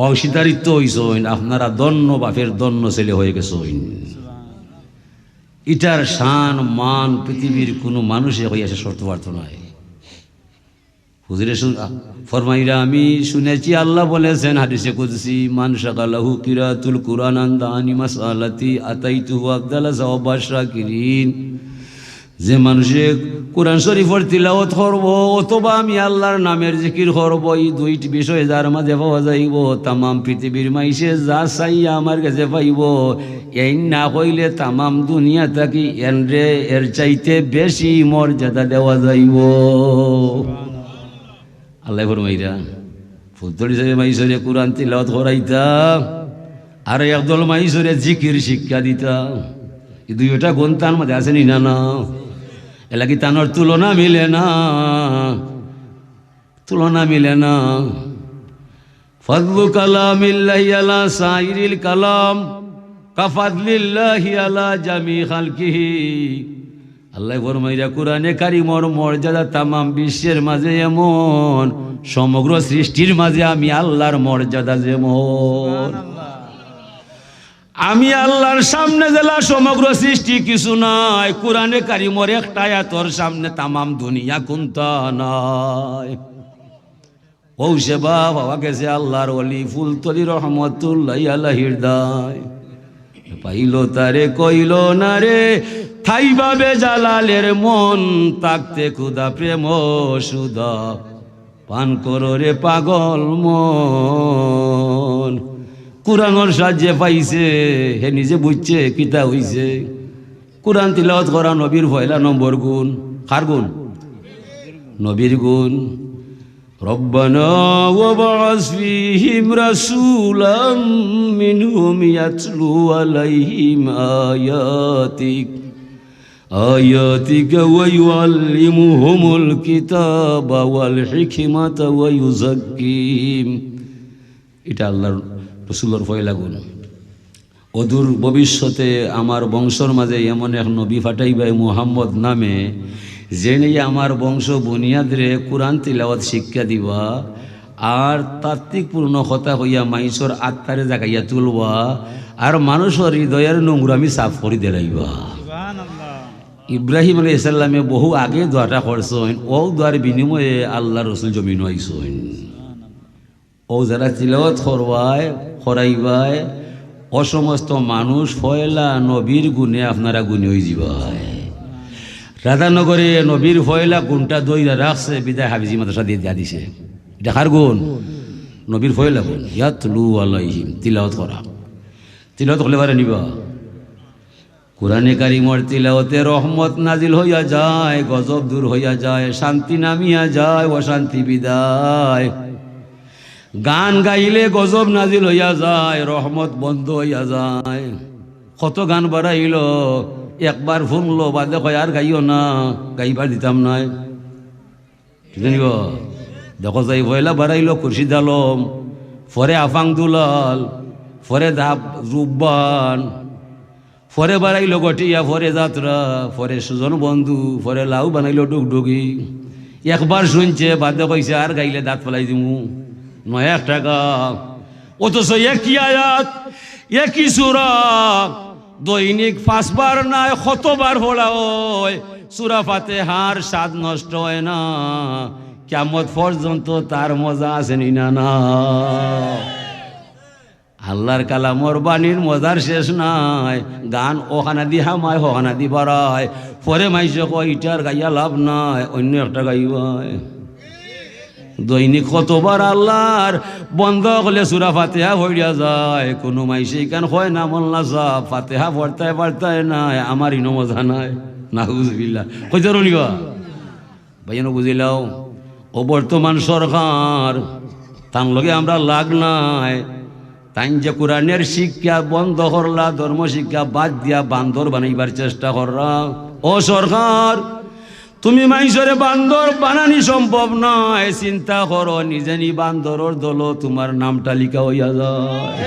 অংশীদারিত্ব হইছইন, আপনারা দন্য বাপের দন্য ছেলে হয়ে গেছইন। ইটার শান মান পৃথিবীর কোনো মানুষে হইয়াছে শর্ত পারত নাই। হুজুরে ফরমাইরা আমি শুনেছি, আল্লাহ বলেছেন হাদিসে কুদসি, মান শাগালাহু কিরাতুল কুরআন আন দানি মাসআলাতি আতাইতুহু আফদালা সাওয়াবাশ শাকিরিন। যে মানুষে কোরআন শরীফের তিলাওয়াত করব অথবা আমি আল্লাহর নামের জিকির করব, এই দুইটি বিষয় যার মাঝে পাওয়া যাইব, তামাম পৃথিবীর মাইসে যা চাইয়া আমার কাছে পাইব। এই না কইলে তামাম দুনিয়া থাকি এনরে এর চাইতে বেশি মর্যাদা দেওয়া যাইব। আল্লাহ ফরমাইরা ফুলতলি সাহেব মাইসরে কোরআন তিলাওয়াত করাইতাম আর একদল মাইসরে জিকির শিক্ষা দিতাম। এই দুইটা গুণ তার মধ্যে আসেনি না না, এলাকি তানোর তুলনা মিলে না, তুলনা মিলে না। ফাদলু কালামিল্লাহি আলা সাইরিল কালাম কাফাদলিল্লাহি আলা জামি খালকিহি। আল্লাহ ফরমাইরা কোরআনে কারিমর মর্যাদা তামাম বিশ্বের মাঝে এমন, সমগ্র সৃষ্টির মাঝে আমি আল্লাহর মর্যাদা যেমন। আমি আল্লাহর সামনে জেলা সমগ্র সৃষ্টি কিছু নাই, কোরআনে কারিমর একটা আয়াতর সামনে তামাম দুনিয়া কোনটা নাই। ও সেবা বাবা গেছে আল্লাহর ওলি ফুলতলি রহমতুল্লাহ আলাইহির দায়। পাইল তারে কইল না রে থাইবাবে জালালের মন, তাকতে খুদা প্রেম সুদা পান করো রে পাগল মন। কোরআনের সাহায্যে পাইছে, হে নিজে বুঝছে কিতা হইছে। কোরআন তিলাওয়াত করা নবীর পয়লা নম্বর গুণ। কার গুণ? নবীর গুণ। ربنا وابعث فيهم رسولا منهم يتلو عليهم آياتك ويعلمهم الكتاب والحكمة ويزكيهم এটা আল্লাহর রাসূলের ফয়লা গুণ অদূর ভবিষ্যতে আমার বংশর মাঝে এমন এক নবী ফাটাইবে মুহাম্মদ নামে যে নিয়ে আমার বংশ বুনিয়াদরে কোরআন তিলাওয়াত শিক্ষা দিবা আর তাত্ত্বিকপূর্ণ কথা হইয়া মাইসর আত্মারে জাগাইয়া তুলবা আর মানুষের হৃদয়ের নোংরামি সাফ করে দেলাইবা। ইব্রাহিম আলাইহিস সালামে বহু আগে দোয়াটা করছেন, ও দোয়ার বিনিময়ে আল্লাহ রসুল জমিন আইছেন। ও যারা তিলাওয়াত করাইবায় ও সমস্ত মানুষ ফয়লা নবীর গুণে আপনারা গুণে হয়ে যাবায়। রাধানগরে নবীর ফয়লা গুণটা দইরা রাখছে বিদায় হাফিজি মাদ্রাসা দিয়ে দিয়া দিছে। এটা কার গুণ? নবীর ফয়লা গুণ। ইয়াতলু আলাইহিম, তিলাওয়াত করা। তিলাওয়াত করলে পারে নিবা। কোরআনে কারিমর তিলাওয়াতে রহমত নাজিল হইয়া যায়, গজব দূর হইয়া যায়, শান্তি নামিয়া যায়, অশান্তি বিদায়। গান গাইলে গজব নাজিল হইয়া যায়, রহমত বন্ধ হইয়া যায়। কত গান বাড়াইল, একবার শুনলো বাদে কয় আর গাইও না, গাইবার দিতাম নাই। জানিব দেখো যাই ভয়লা বাড়াইল খুরশিদ আলম, ফরে আফাং দুলাল, ফরে দাব রুব্বান, ফরে বাড়াইল গটিয়া, ফরে যাত্রা, ফরে সুজন বন্ধু, ফরে লাউ বানাইল ডুগডুগি। একবার শুনছে বাদে কইছে আর গাইলে দাঁত ফেলাই দিমু, 9 টাকা। অথচ একই আয়াত একই সূরা দৈনিক 5 বার নাই কতবার পড়া হয়। সূরা ফাতিহার স্বাদ নষ্ট হয় না, কিয়ামত পর্যন্ত তার মজা আছে না? না, আল্লাহর কালামর বাণীর মজার শেষ নাই। গান ওখানা দি হামায়, ওখানা দি বাড়ায়, পরে মাইসে কয় ইটার গাইয়া লাভ নাই, অন্য একটা গাইবায়। দৈনিক কতবার আল্লাহর বন্ধ করলে সূরা ফাতিহা হইয়া যায়। কোনো মাইসে কেন হয় না মোল্লা সাহেব ফাতিহা পড়তায় নাই, আমার ইনো মজা নাই। নাউজুবিল্লাহ কইতে রনিবা ভাইয়ানো বুঝিলাও। ও বর্তমান সরকার তার লগে আমরা লাগ নাই। তাই যে কোরআনের শিক্ষা বন্ধ করলা, ধর্ম শিক্ষা বাদ দিয়া বান্দর বানাইবার চেষ্টা কররা। ও সরকার, তুমি মাইসরে বান্দর বানানি সম্ভব নয়। চিন্তা করো নিজেনি বান্দরের দল তোমার নামটা লিখা হইয়া যায়।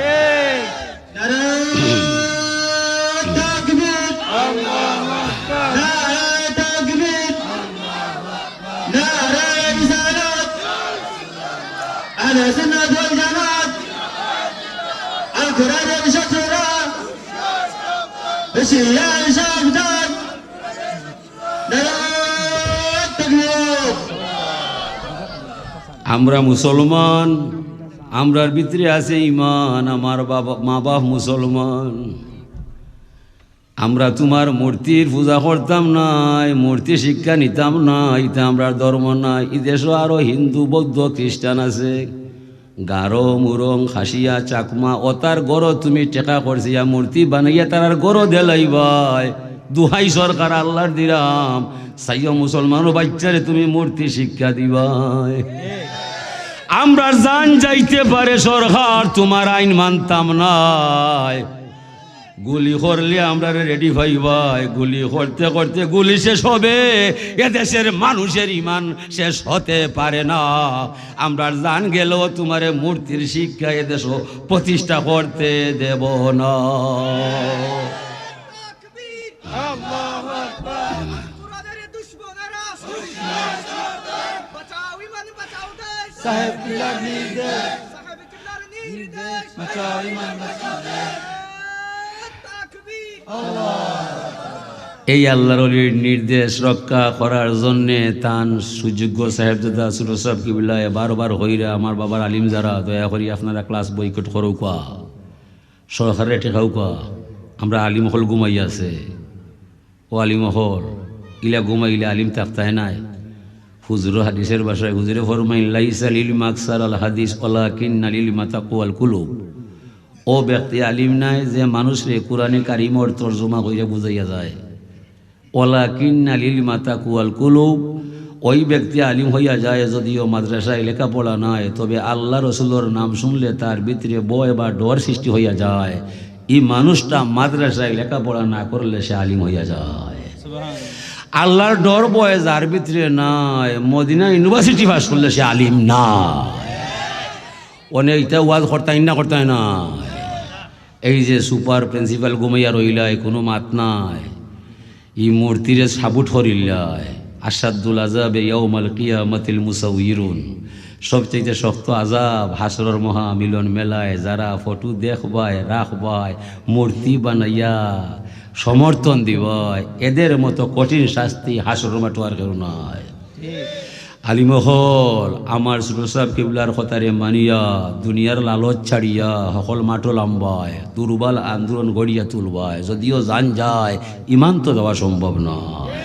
আমরা মুসলমান, আমরার ভিতরে আছে ইমান। আমার মা বাপ মুসলমান। আমরা তোমার মূর্তির পূজা করতাম নাই, মূর্তি শিক্ষা নিতাম না, এটা আমরা ধর্ম নাই। এই দেশও আরো হিন্দু বৌদ্ধ খ্রিস্টান আছে। গারো মুরং খাসিয়া চাকমা অতার গড় তুমি টেকা করছিয়া মূর্তি বানাইয়া তার গড় দেলাইবাই। দুহাই সরকার আল্লাহর দিরাম, সাইয় মুসলমান বাচ্চারে তুমি মূর্তি শিক্ষা দিবাই। আমরা জান যাইতে পারে সরকার, তোমার আইন মানতাম নাই। গুলি করলে আমরা রেডি ভাইবাই। গুলি করতে করতে গুলি শেষ হবে, এদেশের মানুষের ইমান শেষ হতে পারে না। আমরা জান গেলেও তোমার মূর্তির শিক্ষা এদেশ প্রতিষ্ঠা করতে দেব না। এই আল্লাহর ওলির নির্দেশ রক্ষা করার জন্যে তান সুযোগ্য সাহেবজাদা সুর সাহেব কিবলায় বারবার হইরা আমার বাবার আলিম যারা দয়া করি আপনারা ক্লাস বয়কট করো কা, সরকারের ঠেকাও কা। আমরা আলিম হল ঘুমাই আছে, ও আলিম হল ইলা ঘুমাইলে আলিম থাকতায় নাই। হুজুর হাদিসের ভাষায় হুজুরে ফরমাইন লাইসা লিল মাকসার আল হাদিস ওয়ালাকিন্না লিল মাতাকুয়াল কুলুব। ও ব্যক্তি আলিম নাই যে মানুষরে কোরআনে কারিমর তর্জমা কইরা বুঝাইয়া যায়। ওয়ালাকিন্না লিল মাতাকুয়াল কুলুব, ওই ব্যক্তি আলিম হইয়া যায় যদিও মাদ্রাসায় লেখাপড়া নাই, তবে আল্লাহ রসুলোর নাম শুনলে তার ভিতরে ভয় বা ডর সৃষ্টি হইয়া যায়। এই মানুষটা মাদ্রাসায় লেখাপড়া না করলে সে আলিম হইয়া যায়। আল্লাহর ডর ভয় যার ভিতরে নাই, মদিনা ইউনিভার্সিটি পাস করলে সে আলিম না। অনেক এটা ওয়াজ করতাই না। এই যে সুপার প্রিন্সিপাল ঘুমাইয়া রইলায়, কোনো মাত নাই। ই মূর্তিরে সাবুট হরিল্লায় আসাদুল আজাব ইয়াউমাল কিয়ামাতিল মুসাউইরুন। সবচেয়ে শক্ত আজাব হাসরের মহা মিলন মেলায় যারা ফটো দেখবায় রাখবায় মূর্তি বানাইয়া সমর্থন দিবায়, এদের মতো কঠিন শাস্তি হাসরের মাঠে আর কেউ নাই। আলিমহল আমার সুরসাব কিবলার কথারে মানিয়া দুনিয়ার লালচ ছাড়িয়া সকল মাঠো লাম্বায় দুর্বল আন্দোলন গড়িয়া তুলবায়। যদিও জান যায় ইমান তো দেওয়া সম্ভব নয়।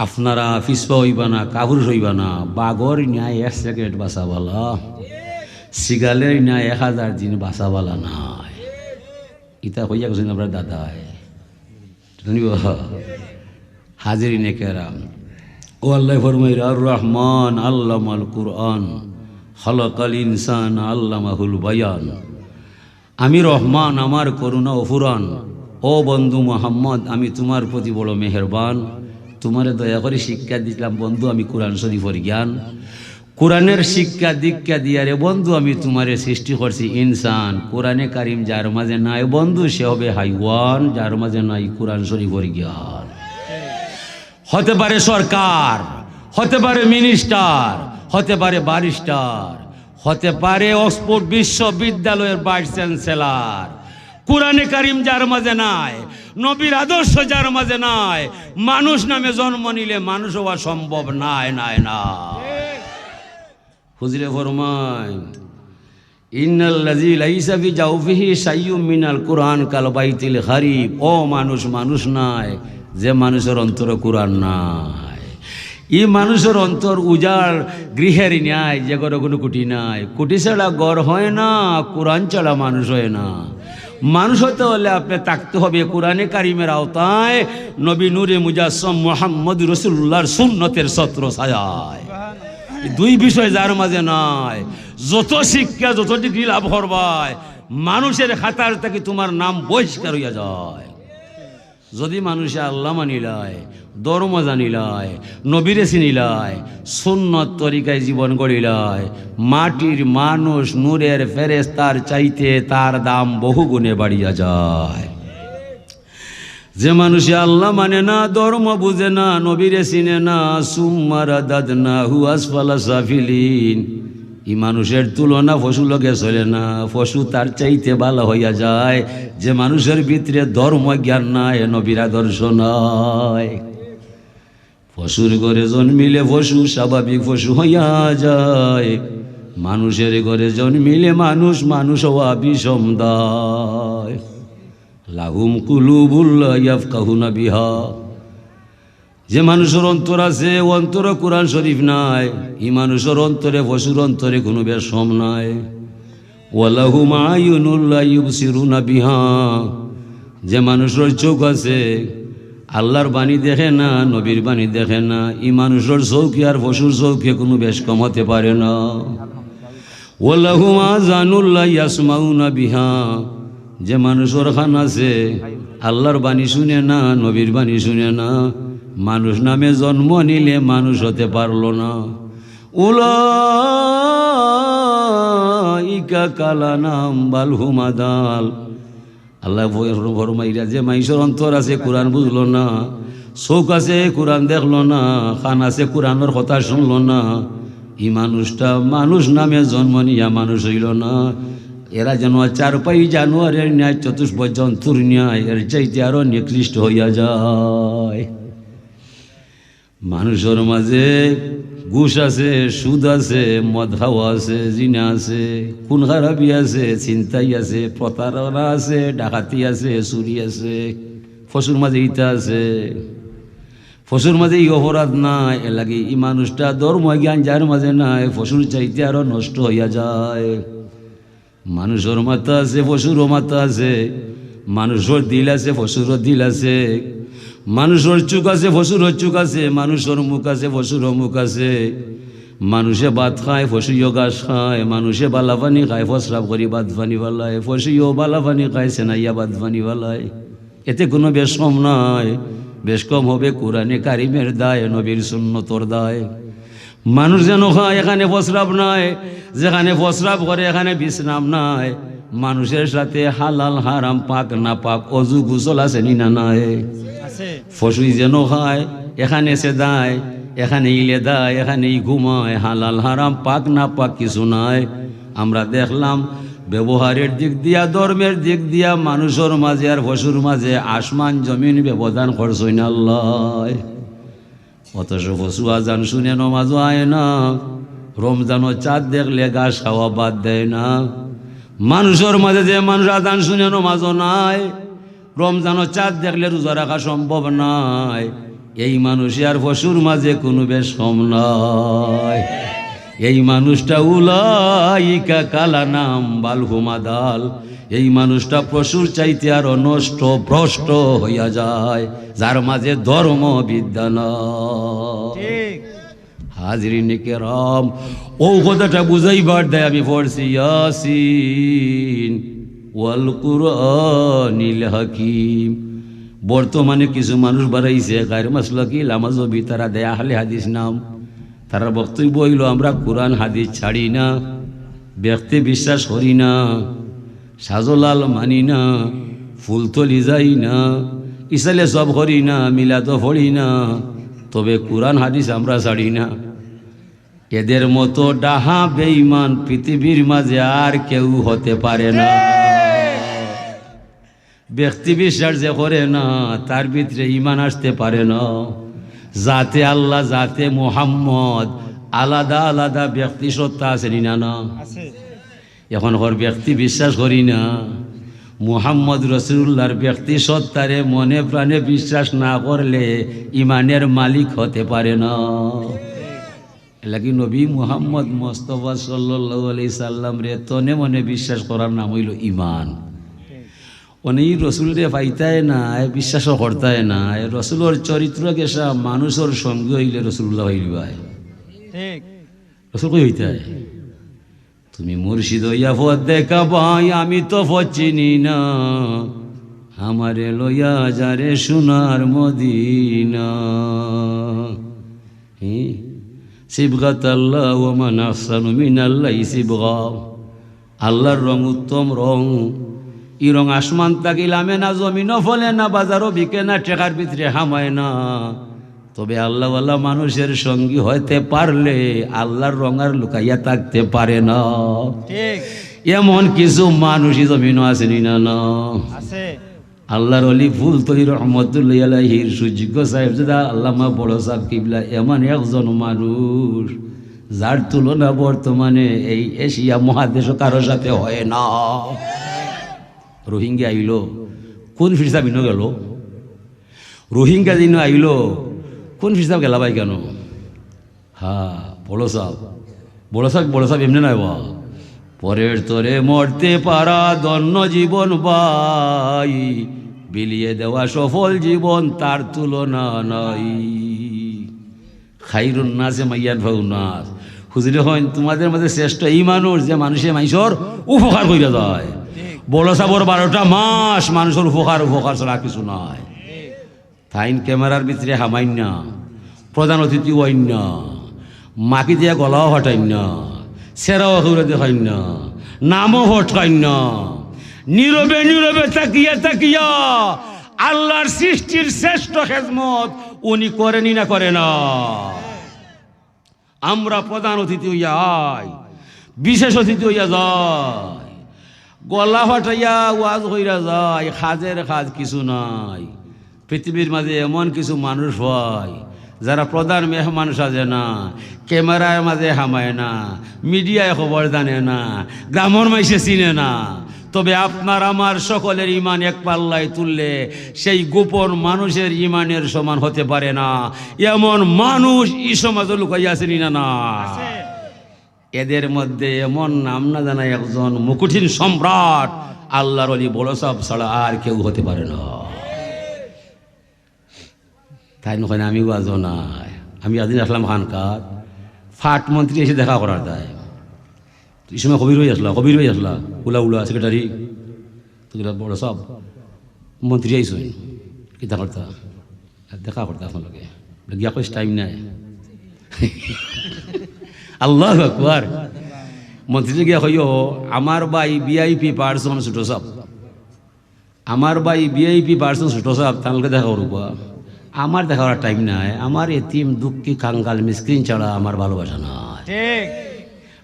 আপনারা ফিসপা হইবা না, কাহুর হইবা না। বাঘর ন্যায় 1 সেকেন্ড বাঁচাবালা, সিগালের ন্যায় 1000 দিন বাঁচাবালা নাই। ইতা হইয়া গেছেন আপনার দাদায় হাজিরিনে কেরাম। ও আল্লাহ ফরমাইর আর রহমান আল্লামাল কুরআন খালাকাল ইনসান আল্লামাহুল বায়ান। আমি রহমান, আমার করুণা ও ফুরান। ও বন্ধু মোহাম্মদ, আমি তোমার প্রতি বড় মেহেরবান। তোমারে দয়া করে শিক্ষা দিলাম বন্ধু, আমি কোরআন শরীফের জ্ঞান। কোরআনের শিক্ষা দীক্ষা দিয়ারে বন্ধু আমি তোমারে সৃষ্টি করছি ইনসান। কোরআনে কারিম যার মাঝে নাই বন্ধু সে হবে হাইওয়ান, যার মাঝে নাই কোরআন শরীফের জ্ঞান। হতে পারে সরকার, হতে পারে মিনিস্টার, হতে পারে ব্যারিস্টার, হতে পারে অক্সফোর্ড বিশ্ববিদ্যালয়ের ভাইস চ্যান্সেলর। কোরআনে কারিম যার মাঝে নাই, নবীর আদর্শ যার মাঝে নাই, মানুষ নামে জন্ম নিলে মানুষ হওয়া সম্ভব নাই। হুজুরে ফরমায় ইন্নাল্লাযী লাইসা ফি জাওফিহি শাইউম মিনাল কুরআন কাল বাইতিল খারিব। ও মানুষ নাই যে মানুষের অন্তরে কোরআন নাই। এই মানুষের অন্তর উজাড় গৃহের ন্যায়, যে ঘরে কোনো কুটি নাই। কুটি ছাড়া ঘর হয় না, কোরআন ছাড়া মানুষ হয় না। মানুষ হতে হলে আপনি থাকতে হবে কোরআনে কারিমের আওতায়, নবী নূরে মুজাসসাম মুহাম্মদ রাসূলুল্লাহর সুন্নতের ছত্র ছায়ায়। দুই বিষয় যার মাঝে নাই, যত শিক্ষা যত ডিগ্রি লাভ করবায় মানুষের খাতার থেকে তোমার নাম বহিষ্কার হইয়া যায়। যদি মানুষে আল্লাহ মানিলায়, ধর্ম জানিলায়, নবীরে চিনিলায়, সুন্নত তরিকায় জীবন গড়িলায়, মাটির মানুষ নূরের ফেরেশতার চাইতে তার দাম বহু গুণে বাড়িয়া যায়। যে মানুষে আল্লাহ মানে না, ধর্ম বুঝে না, নবীরে চিনে না, সুম্মা রাদাদনাহু আসফালা সাফিলিন। এই মানুষের তুলনা পশু লগে চলে না, পশু তার চাইতে ভালো হইয়া যায়। যে মানুষের ভিতরে ধর্ম জ্ঞান নাই, নবীর আদর্শ নাই। পশুর ঘরে জন্মিলে পশু স্বাভাবিক পশু হইয়া যায়। মানুষের ঘরে জন্মিলে মানুষ হওয়া বিষম দায়। লাহুম কুলুবুল লা ইয়াফকাহুনা বিহা। যে মানুষের অন্তর আছে অন্তরে কোরআন শরীফ নাই, এই মানুষের অন্তরে পশুর অন্তরে কোনো বেশম নাই। ওয়ালাহুম আয়ুনুল লা ইউবসিরুনা বিহা। যে মানুষের চোখ আছে আল্লাহর বাণী দেখে না, নবীর বাণী দেখে না, এই মানুষের চৌকি আর পশুর চৌকি কোনো বেশ কম হতে পারে না। ওয়ালাহুম আযানুল লা ইয়াসমাউনা বিহা। যে মানুষের খান আছে আল্লাহর বাণী শুনে না, নবীর বাণী শুনে না, মানুষ নামে জন্ম নিলে মানুষ হতে পারলো না। উলাইকা কালানাম বাল হুম আদাল। আল্লাহ ফরমাইরা যে মানুষের অন্তর আছে কোরআন বুঝলো না, চোখ আছে কোরআন দেখলো না, খান আছে কোরআনের কথা শুনলো না, এই মানুষটা মানুষ নামে জন্ম নিয়া মানুষ হইল না। এরা যেন 4 জানুয়ারির ন্যায় চতুষ্পদ জন্তুর ন্যায়, এর চাইতে আরো নিকৃষ্ট হইয়া যায়। মানুষের মাঝে ঘুষ আছে, সুদ আছে, মদ খাওয়া আছে, জিনা আছে, খুন খারাপি আছে, ছিনতাই আছে, প্রতারণা আছে, ডাকাতি আছে, চুরি আছে। পশুর মাঝে ইটা আছে, পশুর মাঝে ই অপরাধ নাই। এ লাগে এই মানুষটা ধর্ম জ্ঞান যার মাঝে নাই, পশুর চাইতে আরো নষ্ট হইয়া যায়। মানুষের মাথা আছে, পশুরও মাথা আছে, মানুষের দিল আছে, পশুরও দিল আছে। মানুষের চুক আছে পশুর চুক আছে, মানুষের মুখ আছে পশুর মুখ আছে। মানুষে ভাত খায় পশুও ঘাস খায়, মানুষে বালা পানি খায় ফসরাব করি বাদ পানি বালায়, পশুও বালা পানি খায় সেনাইয়া বাদ পানি বালায়। এতে কোনো বেশ কম নয়, বেশ কম হবে কোরআনে কারিমের দায়, নবীর সুন্নতর দায়। মানুষ যেন খায় এখানে ফসরাব নাই, যেখানে ফসরাব করে এখানে বিশ্রাম নাই। মানুষের সাথে হালাল হারাম পাক না পাক অজু গোসল আছে নি না নাই? পশুই যেন খায় এখানে সে দায়, এখানে ইলে দায়, এখানেই ঘুমায়, হালাল হারাম পাক না পাক কিছু নাই। আমরা দেখলাম ব্যবহারের দিক দিয়া ধর্মের দিক দিয়া মানুষের মাঝে আর পশুর মাঝে আসমান জমিন ব্যবধান করছই না আল্লাহ। অথচ পশু আজান শুনে নমাজও আয় না, রমজানও চাঁদ দেখলে ঘাস খাওয়া বাদ দেয় না। মানুষের মাঝে যে মানুষ আজান শুনে নমাজও নাই, রমজানও চাঁদ দেখলে রোজা রাখা সম্ভব নাই, এই মানুষ আর পশুর মাঝে কোনো বেশ কম নয়। এই মানুষটা উলাইকা কালা নাম বালহুমাদাল, এই মানুষটা পশুর চাইতে আরো নষ্ট ভ্রষ্ট হইয়া যায়, যার মাঝে ধর্ম বিদ্যা নয়। হাজরিনে কেরাম, ও কথাটা বুঝাইবার দেয় আমি পড়ছি ইয়াসিন ওয়াল কুরআনিল হাকিম। বর্তমানে কিছু মানুষ বাড়াইছে গায়ের মাসলাকি লামাজবি, তারা দেয় আহলে হাদিস নাম। তারা বক্তব্য হইল আমরা কোরআন হাদিস ছাড়ি না, ব্যক্তি বিশ্বাস করি না, সাজলাল মানি না, ফুলতলি যাই না, ইসালে সব করি না, মিলাদ পড়ি না, তবে কোরআন হাদিস আমরা ছাড়ি না। এদের মতো ডাহা বেঈমান পৃথিবীর মাঝে আর কেউ হতে পারে না। ব্যক্তি বিশ্বাস যে করে না তার ভিতরে ঈমান আসতে পারে না। জাতে আল্লাহ জাতে মুহাম্মদ আলাদা আলাদা ব্যক্তি সত্তা আছে না? না, এখন ওর ব্যক্তি বিশ্বাস করি না, মুহাম্মদ রসুল্লাহর ব্যক্তি সত্তারে মনে প্রাণে বিশ্বাস না করলে ইমানের মালিক হতে পারে না। এলাকি নবী মুহাম্মদ মুস্তাফা সাল্লাল্লাহু আলাইহি সাল্লাম রে তনে মনে বিশ্বাস করার নাম হইল ইমান। অনেক রসুল রে পাইতায় না, বিশ্বাসও করতায় না। রসুলের চরিত্র কেসা মানুষের সঙ্গে হইলে রসুল্লাহ হইবাই, রসুল কই হইতায় তুমি মুর্শিদ হইয়া পথ দেখা ভাই, আমি তো পথ চিনি না, আমারে লইয়া যারে সোনার মদিনা। সিবগাত আল্লাহ ওয়া মান আহসানু মিনাল্লাহি সিবগা, আল্লাহর রং উত্তম রং। ই রং আসমান তাকিলামে না, জমিনও ফলে না, বাজারও বিকে না, টেকার ভিতরে হামায় না। তবে আল্লাহওয়ালা মানুষের সঙ্গী হইতে পারলে আল্লাহর রং আর লুকাইয়া থাকতে পারে না। এমন কিছু মানুষই জমিনও আছে না? না, আল্লাহর অলি ফুলতলি রহমতুল্লাহ আলাইহির সুযোগ্য সাহেবজাদা আল্লামা বড় সাহেব কিবলা এমন একজন মানুষ যার তুলনা বর্তমানে এই এশিয়া মহাদেশ কারোর সাথে হয় না। রোহিঙ্গা আইল, কোন ফিরসাব ইনো গেল? রোহিঙ্গা দিন আইল, কোন ফিরসাব গেলা ভাই কেন? হ্যাঁ, বড় সাহেব এমনি নাই বা পরের তরে মরতে পারা ধন্য জীবন ভাই, বিলিয়ে দেওয়া সফল জীবন তার তুলনা নাই। খাইরুন নাসে মাইয়ান ভাউ নাস, হুজুরে হন তোমাদের মধ্যে শ্রেষ্ঠ এই মানুষ যে মানুষের উপকার কইরা যায়। বড় সাবর 12টা মাস মানুষের উপকার ছাড়া কিছু নাই। তাইন ক্যামেরার ভিতরে হামাইন না, প্রধান অতিথি হইন না, মাকি দিয়া গলাও হটাইন না, সেরাও করে দেখাইন না, নামও হটকাইন না, নীরবে নীরবে তাকিয়া আল্লাহর সৃষ্টির শ্রেষ্ঠ খেদমত উনি করেনি না করে না। আমরা প্রধান অতিথি হইয়া আই, বিশেষ অতিথি হইয়া যাই, গলা ফাটাইয়া ওয়াজ হইয়া যায়, খাজের খাজ কিছু নাই। পৃথিবীর মাঝে এমন কিছু মানুষ হয় যারা প্রধান মেহমান সাজে না, ক্যামেরার মাঝে হামায় না, মিডিয়ায় খবর জানে না, গ্রামের মাইসে চিনে না। তবে আপনার আমার সকলের ইমান এক পাল্লায় তুললে সেই গোপন মানুষের ইমানের সমান হতে পারে না। এমন মানুষ এই সমাজে লুকাইয়া আছেন না? এদের মধ্যে এমন নাম না জানা একজন মুকুঠিন সম্রাট আল্লাহর ওলি বড় সাহেব ছাড়া আর কেউ হতে পারে না। তাই নয় আমি ওয়াজ নাই, আমি আদিন আসলাম খানকার ফাট মন্ত্রী এসে দেখা করার তাই এই সময় কবির হয়ে আসলা উলা সেক্রেটারি বড় সব মন্ত্রী আইসই কিতা করতা দেখা করতা আপনাকে গিয়া কইস টাইম নাই আল্লাহ আকবার। মন্ত্রী গিয়া কইও আমার ভাই ভিআইপি পার্সন ছোট সব, আমার ভাই ভিআইপি পার্সন ছোট সব তাহলে দেখা করব, আমার দেখা করার টাইম নাই, আমার এতিম দুঃখী কাঙ্গাল মিসকিন ছাড়া আমার ভালোবাসা নাই। ঠিক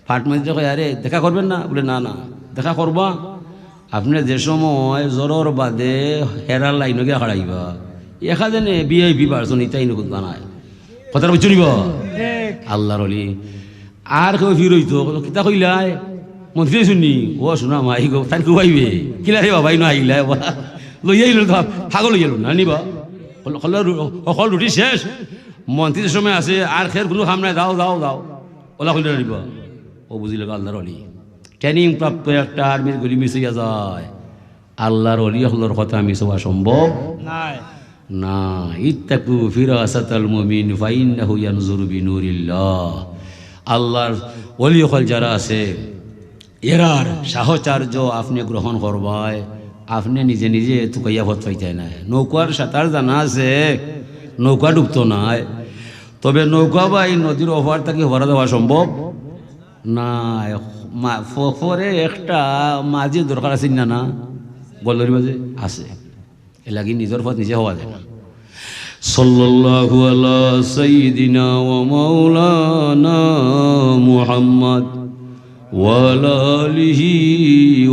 ফাট মন্ত্রী কয় আরে দেখা করবেন না? বলে না না দেখা করবা, আপনি যে সময় জ্বরের বাদে হেরার লাইনে গিয়ে হারাইবা এখানে ভিআইপি পার্সন ইতাই নকুত বানায় কথা বুঝছো নিব ঠিক আল্লাহর অলি। আর কেউ ফির হইতো কিতা কইলাই মন্ত্রী শুনি ও শোনা মাই গো তাই কুবাইবে কিলা রে বাবাই না আইলা লইয়া আইল পাগল হইল না নিবা সকল রুটি শেষ, মন্ত্রীর সময় আছে আর খের কোনো খাম নাই, দাও দাও দাও ওলা কইলে নিবা। ও বুঝিল আল্লাহর অলি ট্রেনিং প্রাপ্ত একটা আর্মির গুলি মিস হইয়া যায়, আল্লাহর অলি হলোর কথা মিস হওয়া সম্ভব নাই না। ইত্তাকু ফিরাসাতাল মুমিন ফাইন্নাহু ইয়ানজুরু বিনুরিল্লাহ। আল্লাহর ওলি হল যারা আছে এরার সাহচর্য আপনি গ্রহণ করবায়, আপনি নিজে নিজে তুকাইয়া ভত পাইতে নাই। নৌকার সাঁতার জানা আছে, নৌকা ডুবতো নাই, তবে নৌকা বা এই নদীর ওপার থেকে ভরা দেওয়া সম্ভব না। ফরে একটা মাঝি দরকার আছে না, না গলদরি মাঝে আছে, এ লাগি নিজের পথ নিজে হওয়া যায় না। সাল্লাল্লাহু আলা সাইয়্যিদিনা ওয়া মাওলানা মুহাম্মদ ওয়া আলা আলিহি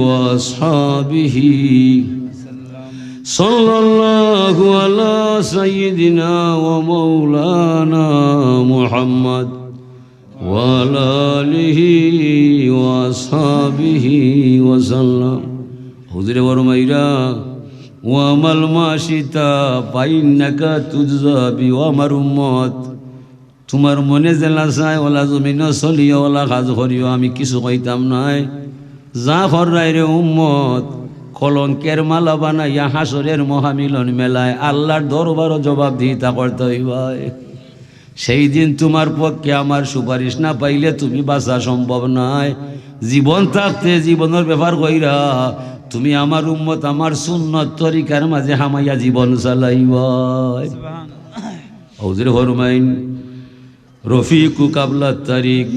ওয়া আসহাবিহি সাল্লাল্লাহু আলা সাইয়্যিদিনা ওয়া মাওলানা মুহাম্মদ ওয়া আলা আলিহি ওয়া আসহাবিহি ওয়া সাল্লাম। হুজুরে বরমাইরা ওয়ামাল মাশিতা ফাইন্নাকা তুজজাবি ও আমার উম্মত, তোমার মনে জেলা চায় ওলা জমিন চলিও ওলা কাজ করিও, আমি কিছু কইতাম নাই। যা করাই রে উম্মত কলঙ্কের মালা বানাইয়া হাসরের মহামিলন মেলায় আল্লাহর দরবার জবাব দিতা করতে হইবাই। সেই দিন তোমার পক্ষে আমার সুপারিশ না পাইলে তুমি বাঁচা সম্ভব নাই। জীবন থাকতে জীবনের ব্যাপার কইরা তুমি আমার উম্মত আমার সুন্নত তরিকার মাঝে হামাইয়া জীবন চালাইবাই। হুজুর ফরমাইন রফিকু কাবলা তারিক,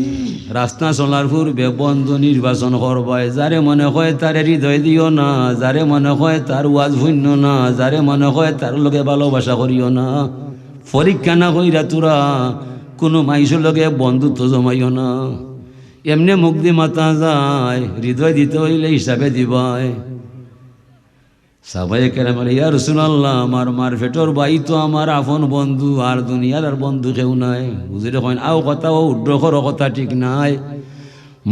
রাস্তা চলার পূর্বে বন্ধু নির্বাচন করবাই। যারে মনে হয় তার হৃদয় দিও না, যারে মনে হয় তার ওয়াজ ভুন্য না, যারে মনে হয় তার লগে ভালোবাসা করিও না। পরীক্ষা না কইরা তোরা কোনো মাইসের লগে বন্ধুত্ব জমাইও না। এমনি মুখ দিয়ে মাথা যায়, হৃদয় দিতে হইলে হিসাবে দিবাই। সাহাবায়ে কেরাম বলে ইয়া রাসূলুল্লাহ, আমার মার ফেটর ভাই তো আমার আপন বন্ধু, আর দুনিয়ার আর বন্ধু কেউ নাই। হুজুরে কইন আও কথা ও উড্ডখর কথা ঠিক নাই।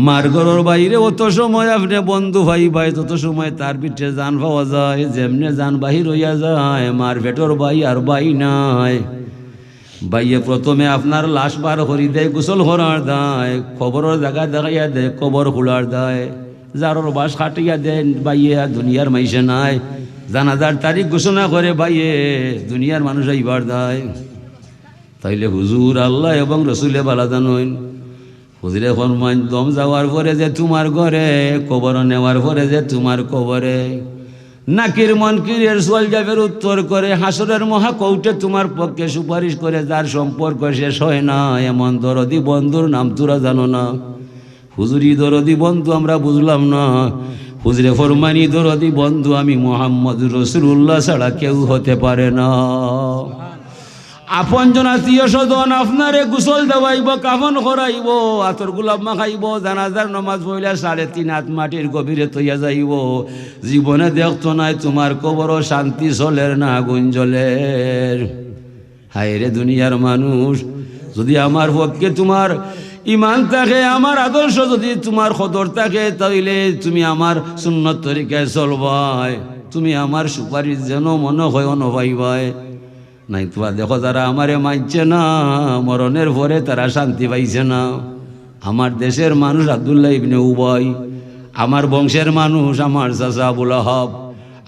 মার ঘরের বাইরে অত সময় আপনি বন্ধু ভাই ভাই, তত সময় তার পিঠে জান পাওয়া যায়। যেমনে জান বাহির হইয়া যায়, মার ফেটর ভাই আর ভাই নাই। ভাইয়ে প্রথমে আপনার লাশ বার করি দেয়, গোসল করার দেয়, খবরের জায়গা দেখাইয়া দেয়, কবর খোলার দেয়, যারোর বাস কাটিয়া দেন ভাইয়ে দুনিয়ার মাইসে নাই। জানাজার তারিখ ঘোষণা করে ভাইয়ে দুনিয়ার মানুষ এইবার দেয়। তাইলে হুজুর আল্লাহ এবং রসুলে বালা জানইন। হুজুরে ফরমান দম যাওয়ার পরে যে তোমার ঘরে, কবর নেওয়ার পরে যে তোমার কবরে। নাকির মনকিরের সোয়াল জাবের উত্তর করে হাসরের মহাকৌটে তোমার পক্ষে সুপারিশ করে, যার সম্পর্ক শেষ হয় না এমন দরদি বন্ধুর নাম তোরা জানো না। হুজুরি দরদি বন্ধু আমরা বুঝলাম না। হুজুরে ফরমানি দরদি বন্ধু আমি মুহাম্মদ রাসূলুল্লাহ ছাড়া কেউ হতে পারে না। আপন জন আত্মীয় স্বজন আপনারে গোসল দেওয়াইব, কাফন করাইব, আতর গোলাপ মাখাইব, জানাজার নমাজ পড়লে 3.5 হাত মাটির গভীরে তৈয়া যাইব। জীবনে দেখতো নাই তোমার কবর শান্তি চলের না আগুন জ্বলের। হায় রে দুনিয়ার মানুষ, যদি আমার পক্ষে তোমার ইমান থাকে, আমার আদর্শ যদি তোমার কদর থাকে, তাইলে তুমি আমার সুন্নত তরিকায় চলবাই, তুমি আমার সুপারিশ যেন মনে হয় নভাইবাই। নাই তোমার দেখো যারা আমারে মানছে না, মরণের পরে তারা শান্তি পাইছে না। আমার দেশের মানুষ আব্দুল্লাহ ইবনে উবাই, আমার বংশের মানুষ আমার চাচা আবুল আহাব,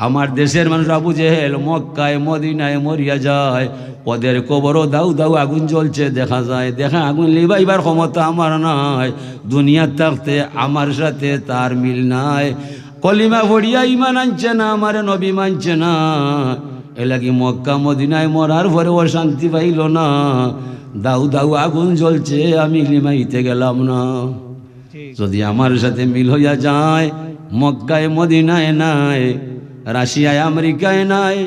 আমার দেশের মানুষ আবু জেহেল মক্কায় মদিনায় মরিয়া যায়, ওদের কবরও দাউ দাউ আগুন জ্বলছে দেখা যায়। দেখা আগুন লিবাইবার ক্ষমতা আমার নাই, দুনিয়ার থাকতে আমার সাথে তার মিল নাই। কলিমা পড়িয়া ইমান আনছে না, আমার নবী মানছে না, এলাকি মক্কা মদিনায় মরার পরে ও শান্তি পাইল না। দাউ দাউ আগুন জ্বলছে, আমি লিমাইতে গেলাম না। যদি আমার সাথে মিল হইয়া যায়, মক্কায় মদিনায় নাই, রাশিয়ায় আমেরিকায় নাই,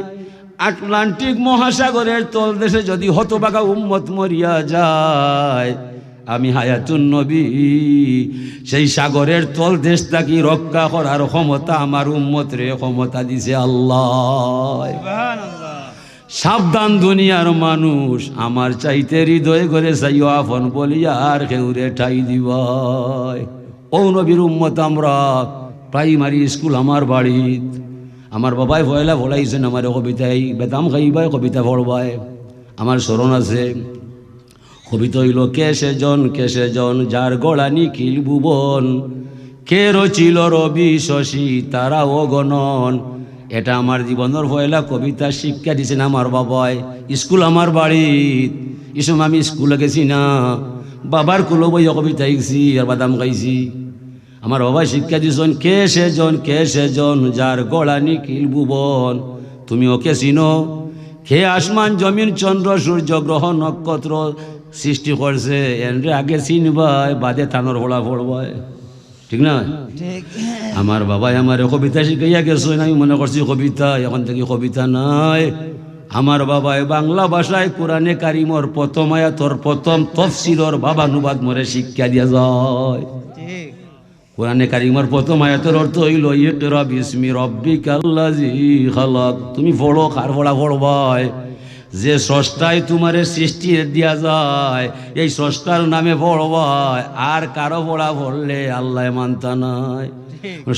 আটলান্টিক মহাসাগরের তলদেশে যদি হতবাগা উম্মত মরিয়া যায়, আমি হায়াতুন নবী সেই সাগরের তলদেশ থাকি রক্ষা করার ক্ষমতা আমার উম্মতরে ক্ষমতা দিছে আল্লাহ। সাবধান দুনিয়ার মানুষ, আমার চাইতে হৃদয় করে চাইও আপন বলিয়া আর কেউরে ঠাই দিবাই। ও নবীর উম্মত আমরা। প্রাইমারি স্কুল আমার বাড়িত, আমার বাবাই পয়লা পড়াইছেন আমার কবিতায়, বেতাম খাইবাই কবিতা পড়বাই। আমার স্মরণ আছে কবিতা হইল, কে সেজন যার গলা নিখিল ভুবন, কে রচিল রবি শশী তারা অগণন। এটা আমার জীবনের পয়লা কবিতা শিক্ষা দিছেন আমার বাবাই। স্কুল আমার বাড়িত, ইসম আমি স্কুলে গেছি না, বাবার কুলো বই কবিতা শিখছি আর বাদাম খাইছি। আমার বাবা শিক্ষা দিছেন, কে সেজন যার গলা নিখিল ভুবন, তুমি ওকে চিনো? কে আসমান জমিন চন্দ্র সূর্য গ্রহ নক্ষত্র সৃষ্টি করছে, এনরে আগে চিনবাই বাদে থানোর ফোড়া পড়বাই, ঠিক না? আমার বাবাই আমার কবিতা শিখাইয়া গেছেন, আমি মনে করছি কবিতা, এখন থেকে কবিতা নাই। আমার বাবাই বাংলা ভাষায় কোরআনে কারিমর প্রথম আয়াতর প্রথম তফসিরর বাবানুবাদ মরে শিক্ষা দিয়া যায়। কোরআনে কারিমর প্রথম আয়াতের অর্থ হইল, ইকরা বিসমি রব্বিকাল্লাযী খালাক। তুমি পড়ো, কার পড়া পড়বাই? যে স্রষ্টায় তোমারে সৃষ্টি দিয়া যায়, এই স্রষ্টার নামে পড়বাই। আর কারো পড়া পড়লে আল্লাহ মানতা নাই।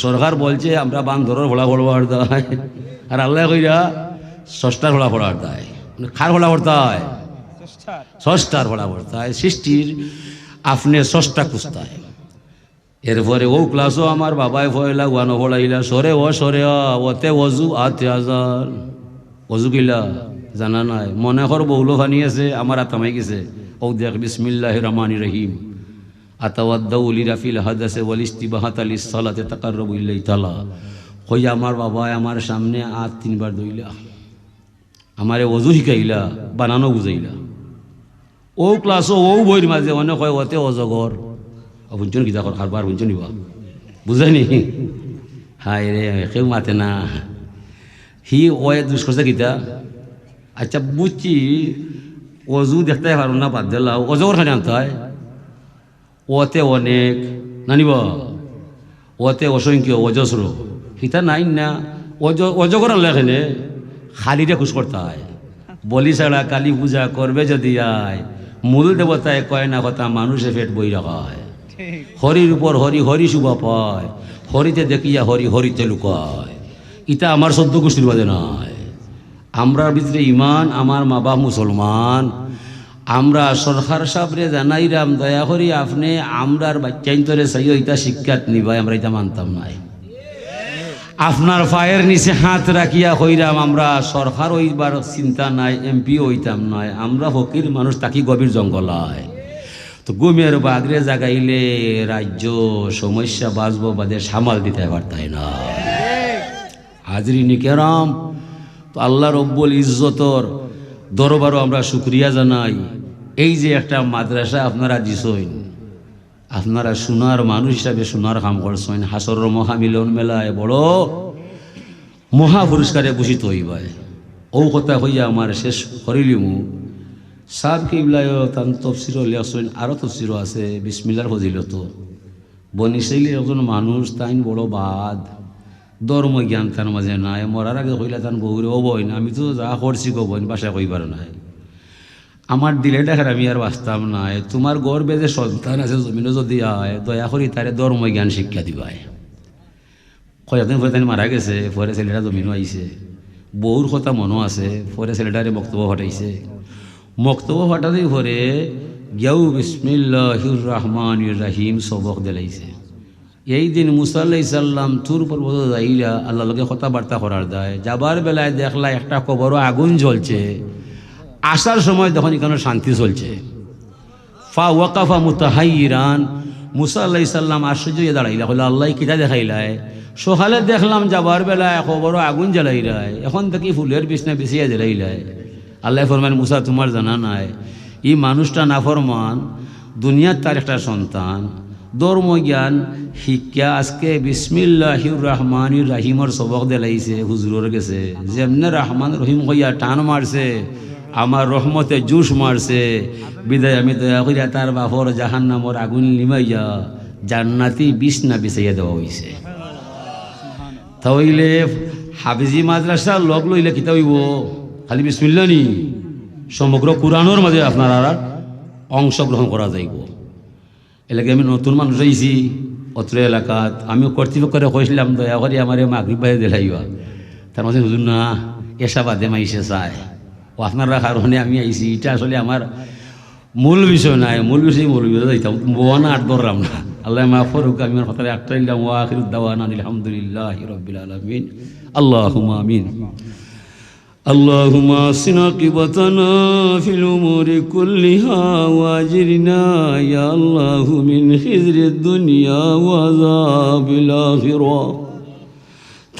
সরকার বলছে আমরা বান্দরের পড়া পড়বার দেয়, আর আল্লাহ কইরা স্রষ্টার পড়া পড়ার দেয়। কার পড়া পড়তে হয়? স্রষ্টার পড়া পড়তে হয়। সৃষ্টির আপনি স্রষ্টা খুঁজতায়। এরপরে ও ক্লাসও আমার বাবাই পয়লা ওয়ানো পড়াইলা, সরে ও সরে ওতে অজু আতে আজান। অজু কিলা জানা নাই? মনে কর বৌলো ফানি আছে, আমার আতামাই গেছে। ও দেখ, বিসমিল্লাহির রহমানির রহিম, আতাওয়াদ্দাউ লিরাফিল হাদাসে ওয়াল ইস্তিবাহাত লিস সালাতে তাকাররুবু ইলাইহি তাআলা। কই আমার বাবা আমার সামনে আর 3 বার দইলা, আমারে অজু শিখাইলা, বানানো বুঝাইলা। ও ক্লাসও ও বইয়ের মাঝে অনেক কয় ওতে অজগর বুঝছেন কিতা কর কারবার বুঝছেন নিবা বুঝাইনি। হায় রে, কেউ মাতে না। হি ওয়ে দুষ্কর্ষা কিতা? আচ্ছা বুঝছি, অজু দেখতে পারো না, বাদ দিলাম। অজগর খানে আনতে হয়, ওতে অনেক নানিব, ওতে অসংখ্য অজস্র হিতা নাই না। অজগর আনলে এখানে খালিরে খুশ করতে হয়। বলি ছাড়া কালী পূজা করবে যদি আয়, মূল দেবতায় কয় না কথা, মানুষে পেট বই রাখা হয়। হরির উপর হরি, হরি শুভা পায়, হরিতে দেখিয়া হরি, হরিতে লুকায়। ইটা আমার সদ্য গোষ্ঠীর বাদে নয়। আমরার ভিতরে ইমান, আমার মা বাপ মুসলমান। আমরা সরকার সাহেবরে জানাইরাম, দয়া করি আপনি আমরার বাচ্চাইন্তরে চাইও ইটা শিক্ষাত নিবাই, আমরা এটা মানতাম নাই। আপনার পায়ের নিচে হাত রাখিয়া হইরাম, আমরা সরকার হইবার চিন্তা নাই, এমপি হইতাম নাই। আমরা ফকির মানুষ, তাকি গভীর জঙ্গলায়। তো গুমের বাগরে জাগাইলে রাজ্য সমস্যা বাঁচব বাদে সামাল দিতে পারতাই না। হাজরিনি কেরাম, তো আল্লাহ রব্বুল ইজ্জতর দরবারও আমরা শুকরিয়া জানাই। এই যে একটা মাদ্রাসা আপনারা দিছেন, আপনারা সোনার মানুষ হিসাবে সোনার কাম করছেন। হাসর মহামিলন মেলায় বড় মহা পুরস্কারে ভূষিত হইবাই। ও কথা হইয়া আমার শেষ করিলিমু। সাব কিবলায় তান তফসিরও লেখছেন, আরও তফসিরও আছে। বিসমিল্লার ফজিলত বনিশাইলি একজন মানুষ, তাইন বড় বাদ, ধর্ম জ্ঞান তার মাঝে নাই। মরার আগে কইলা তান বহুরে অবইন, আমি তো যা করছি কবইন, বাসা কইবার নাই। আমার দিলে দেখার আমি আর বাঁচতাম নাই। তোমার গর্বে যে সন্তান আছে জমিনে যদি আয়, দয়া করি তারে ধর্ম জ্ঞান শিক্ষা দিবাই। কয়েকদিন পরে তাই মারা গেছে, পরে ছেলেটা জমিনও আইছে। বহুর কথা মনও আছে। পরে ছেলেটারে বক্তব্য ফাটাইছে। বক্তব্য ফাটাতেই পরে গিয়াও বিসমিল্লাহির রহমানির রহিম সবক দিলাইছে। এই দিন মুসা আলাইহিস সালাম তুর পর্বত যাইলা আল্লাহর লগে কথাবার্তা করার দায় যাবার বেলায় দেখলা একটা কবরও আগুন জ্বলছে, আসার সময় তখন এখানে শান্তি চলছে। ফা ওয়াকাফা মুতাহাইরান, মুসা আলাইহিস সালাম আশ্চর্য হয়ে দাঁড়াইলা, বলে আল্লাহ কিতা দেখাইলায়? সকালে দেখলাম যাবার বেলায় কবরও আগুন জ্বালাইলায়, এখন থেকে ফুলের বিছনা বিছিয়ে জ্বালাইলায়। আল্লাহ ফরমান, মুসা তোমার জানা নাই এই মানুষটা নাফরমান, দুনিয়ার তার একটা সন্তান, ধর্মজ্ঞান শিক্ষা আজকে বিসমিল্লাহির রহমানির রাহিমর সবক দিলাইছে হুজুরের গেছে, যেমনে রহমান রহিম কইয়া টান মারছে আমার রহমতে জুস মারছে, বিদায় আমি দয়া করিয়া তার বাপর জাহান্নামর আগুন নিমাইয়া জান্নাতি বিছনা বিছাইয়া দেওয়া হয়েছে। তাহলে হাফিজি মাদ্রাসার লগ লইলে কিতা হইব? খালি বিসমিল্লাহ নি, সমগ্র কোরআনের মাঝে আপনারা অংশগ্রহণ করা যাইব। এলাকায় আমি নতুন মানুষ আইছি অত্র এলাকাত, আমি কর্তৃপক্ষরে কইছিলাম দয়া করে আমার মাগরিব বাইরে দিলাইবা, তার মাঝে হুজুর না এসা বাদে মাইসে চায় ও আপনারা কারণে আমি আইছি, এটা আসলে আমার মূল বিষয় নাই, মূল বিষয় যাইতাম বোয়ানা আর ধরলাম না। আল্লাহ মাফ করুক, আমি আমার কথাটা একটা ইল্লাম ওয়া আখিরু দাওয়ানা আলহামদুলিল্লাহি রাব্বিল আলামিন। আল্লাহুম্মা আমিন। اللهم اصلح عاقبتنا في الأمور كلها واجرنا يا الله من خزي الدنيا وعذاب الآخرة.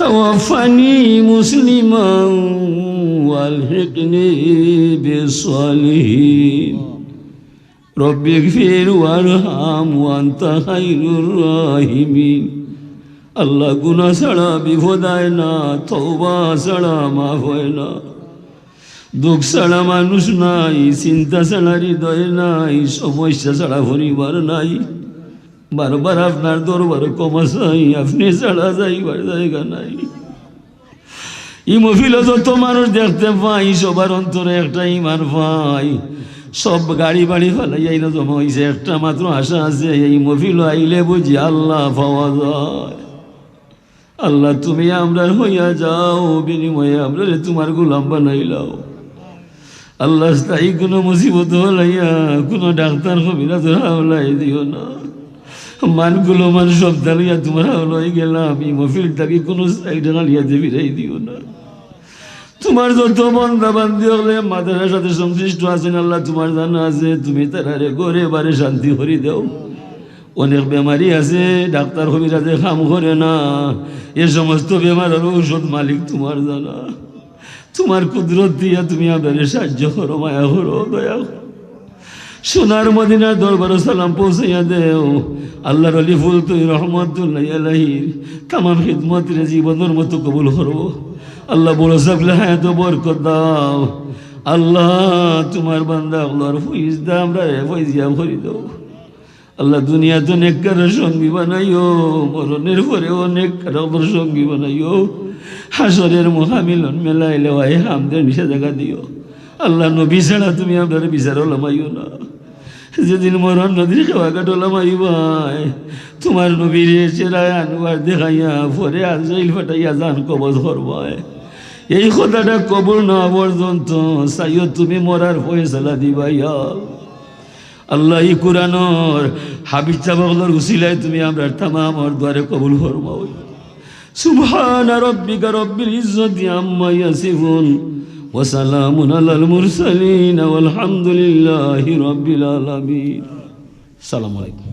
توفني مسلما والحقني بالصالحين. رب اغفر وارحم وأنت خير الراحمين. আল্লাহ গুনাহ ছাড়া বিপদ হয় না, তওবা ছাড়া মাফ হয় না, দুঃখ ছাড়া মানুষ নাই, চিন্তা ছাড়া হৃদয় নাই, সমস্যা ছাড়া পরিবার নাই। বারবার আপনার দরবারে ক্ষমা চাই, আপনি ছাড়া যাইবার জায়গা নাই। এই মহফিলে যত মানুষ দেখতে পাই সবার অন্তরে একটা ইমান পাই, সব গাড়ি বাড়ি ফেলাই না জমা হয়েছে, একটা মাত্র আশা আছে এই মহফিল আইলে বুঝি আল্লাহ পাওয়া যায়। আল্লাহ তুমি আমরা হইয়া যাও, বিনিময়ে আমরা তোমার গোলাম বানাইলাও। আল্লাহ তাই কোনো মুসিবত হলাইয়া কোনো ডাক্তার কবিরা তোর হাওলাই দিও না। মানগুলো মান সব দাঁড়িয়া তোমার হাওলাই গেলাম, এই মফিল তাকে কোনো সাইডে নালিয়াতে ফিরাই দিও না। তোমার যত বন্ধা বান্ধি হলে মাদারের সাথে সংশ্লিষ্ট আছেন আল্লাহ তোমার জানা আছে, তুমি তারারে ঘরে বারে শান্তি করে দাও। অনেক বেমারি আছে, ডাক্তার কবিরাজে কাম করে না, এ সমস্ত বেমারের ঔষধ মালিক তোমার জানা। তোমার কুদরত দিয়া তুমি আমাদের সাহায্য করো, মায়া করো, দয়া করো। সোনার মদিনার দরবার সালাম পৌঁছাইয়া দেও। আল্লাহর অলি ফুল তুই রহমতুল্লাহ আলাইহির তামাম খিদমতের জীবনের মতো কবুল করো। আল্লাহ বড় সাকলে হায়াত বরকত দাও। আল্লাহ তোমার বান্দা আল্লাহর ফইজ দা আমরা ফইজিয়া ভরি দাও। আল্লাহ দুনিয়াতে নেককার সঙ্গী বানাইও, মরণের পরেও নেককার সঙ্গী বানাইও। হাসরের মহামিলন মেলাইলে ওয়াই হামদের নিষেধাজ্ঞা দিও। আল্লাহ নবী ছাড়া তুমি আপনার বিচার ওলামাইও না। যেদিন মরণ নদীর খেওয়া কাট ওলামাইবাই, তোমার নবীর চেরায় আনবার দেখাইয়া পরে আজরাইল ফাটাইয়া জান কবজ করবায়। এই কথাটা কবর না পর্যন্ত চাইও তুমি মরার ফয়সালা দিবাইয়া। আল্লাহ এই কুরআনর হাবিব চাবগলর উসিলায় তুমি আমরা তামামর দ্বারে কবুল ফরমাও। সুবহান রাব্বিকা রব্বিল ইজ্জাতি আম্মা ইয়াসিফুন ওয়া সালামুন আলাল মুরসালিন ওয়াল হামদুলিল্লাহি রাব্বিল আলামিন। আসসালামু আলাইকুম।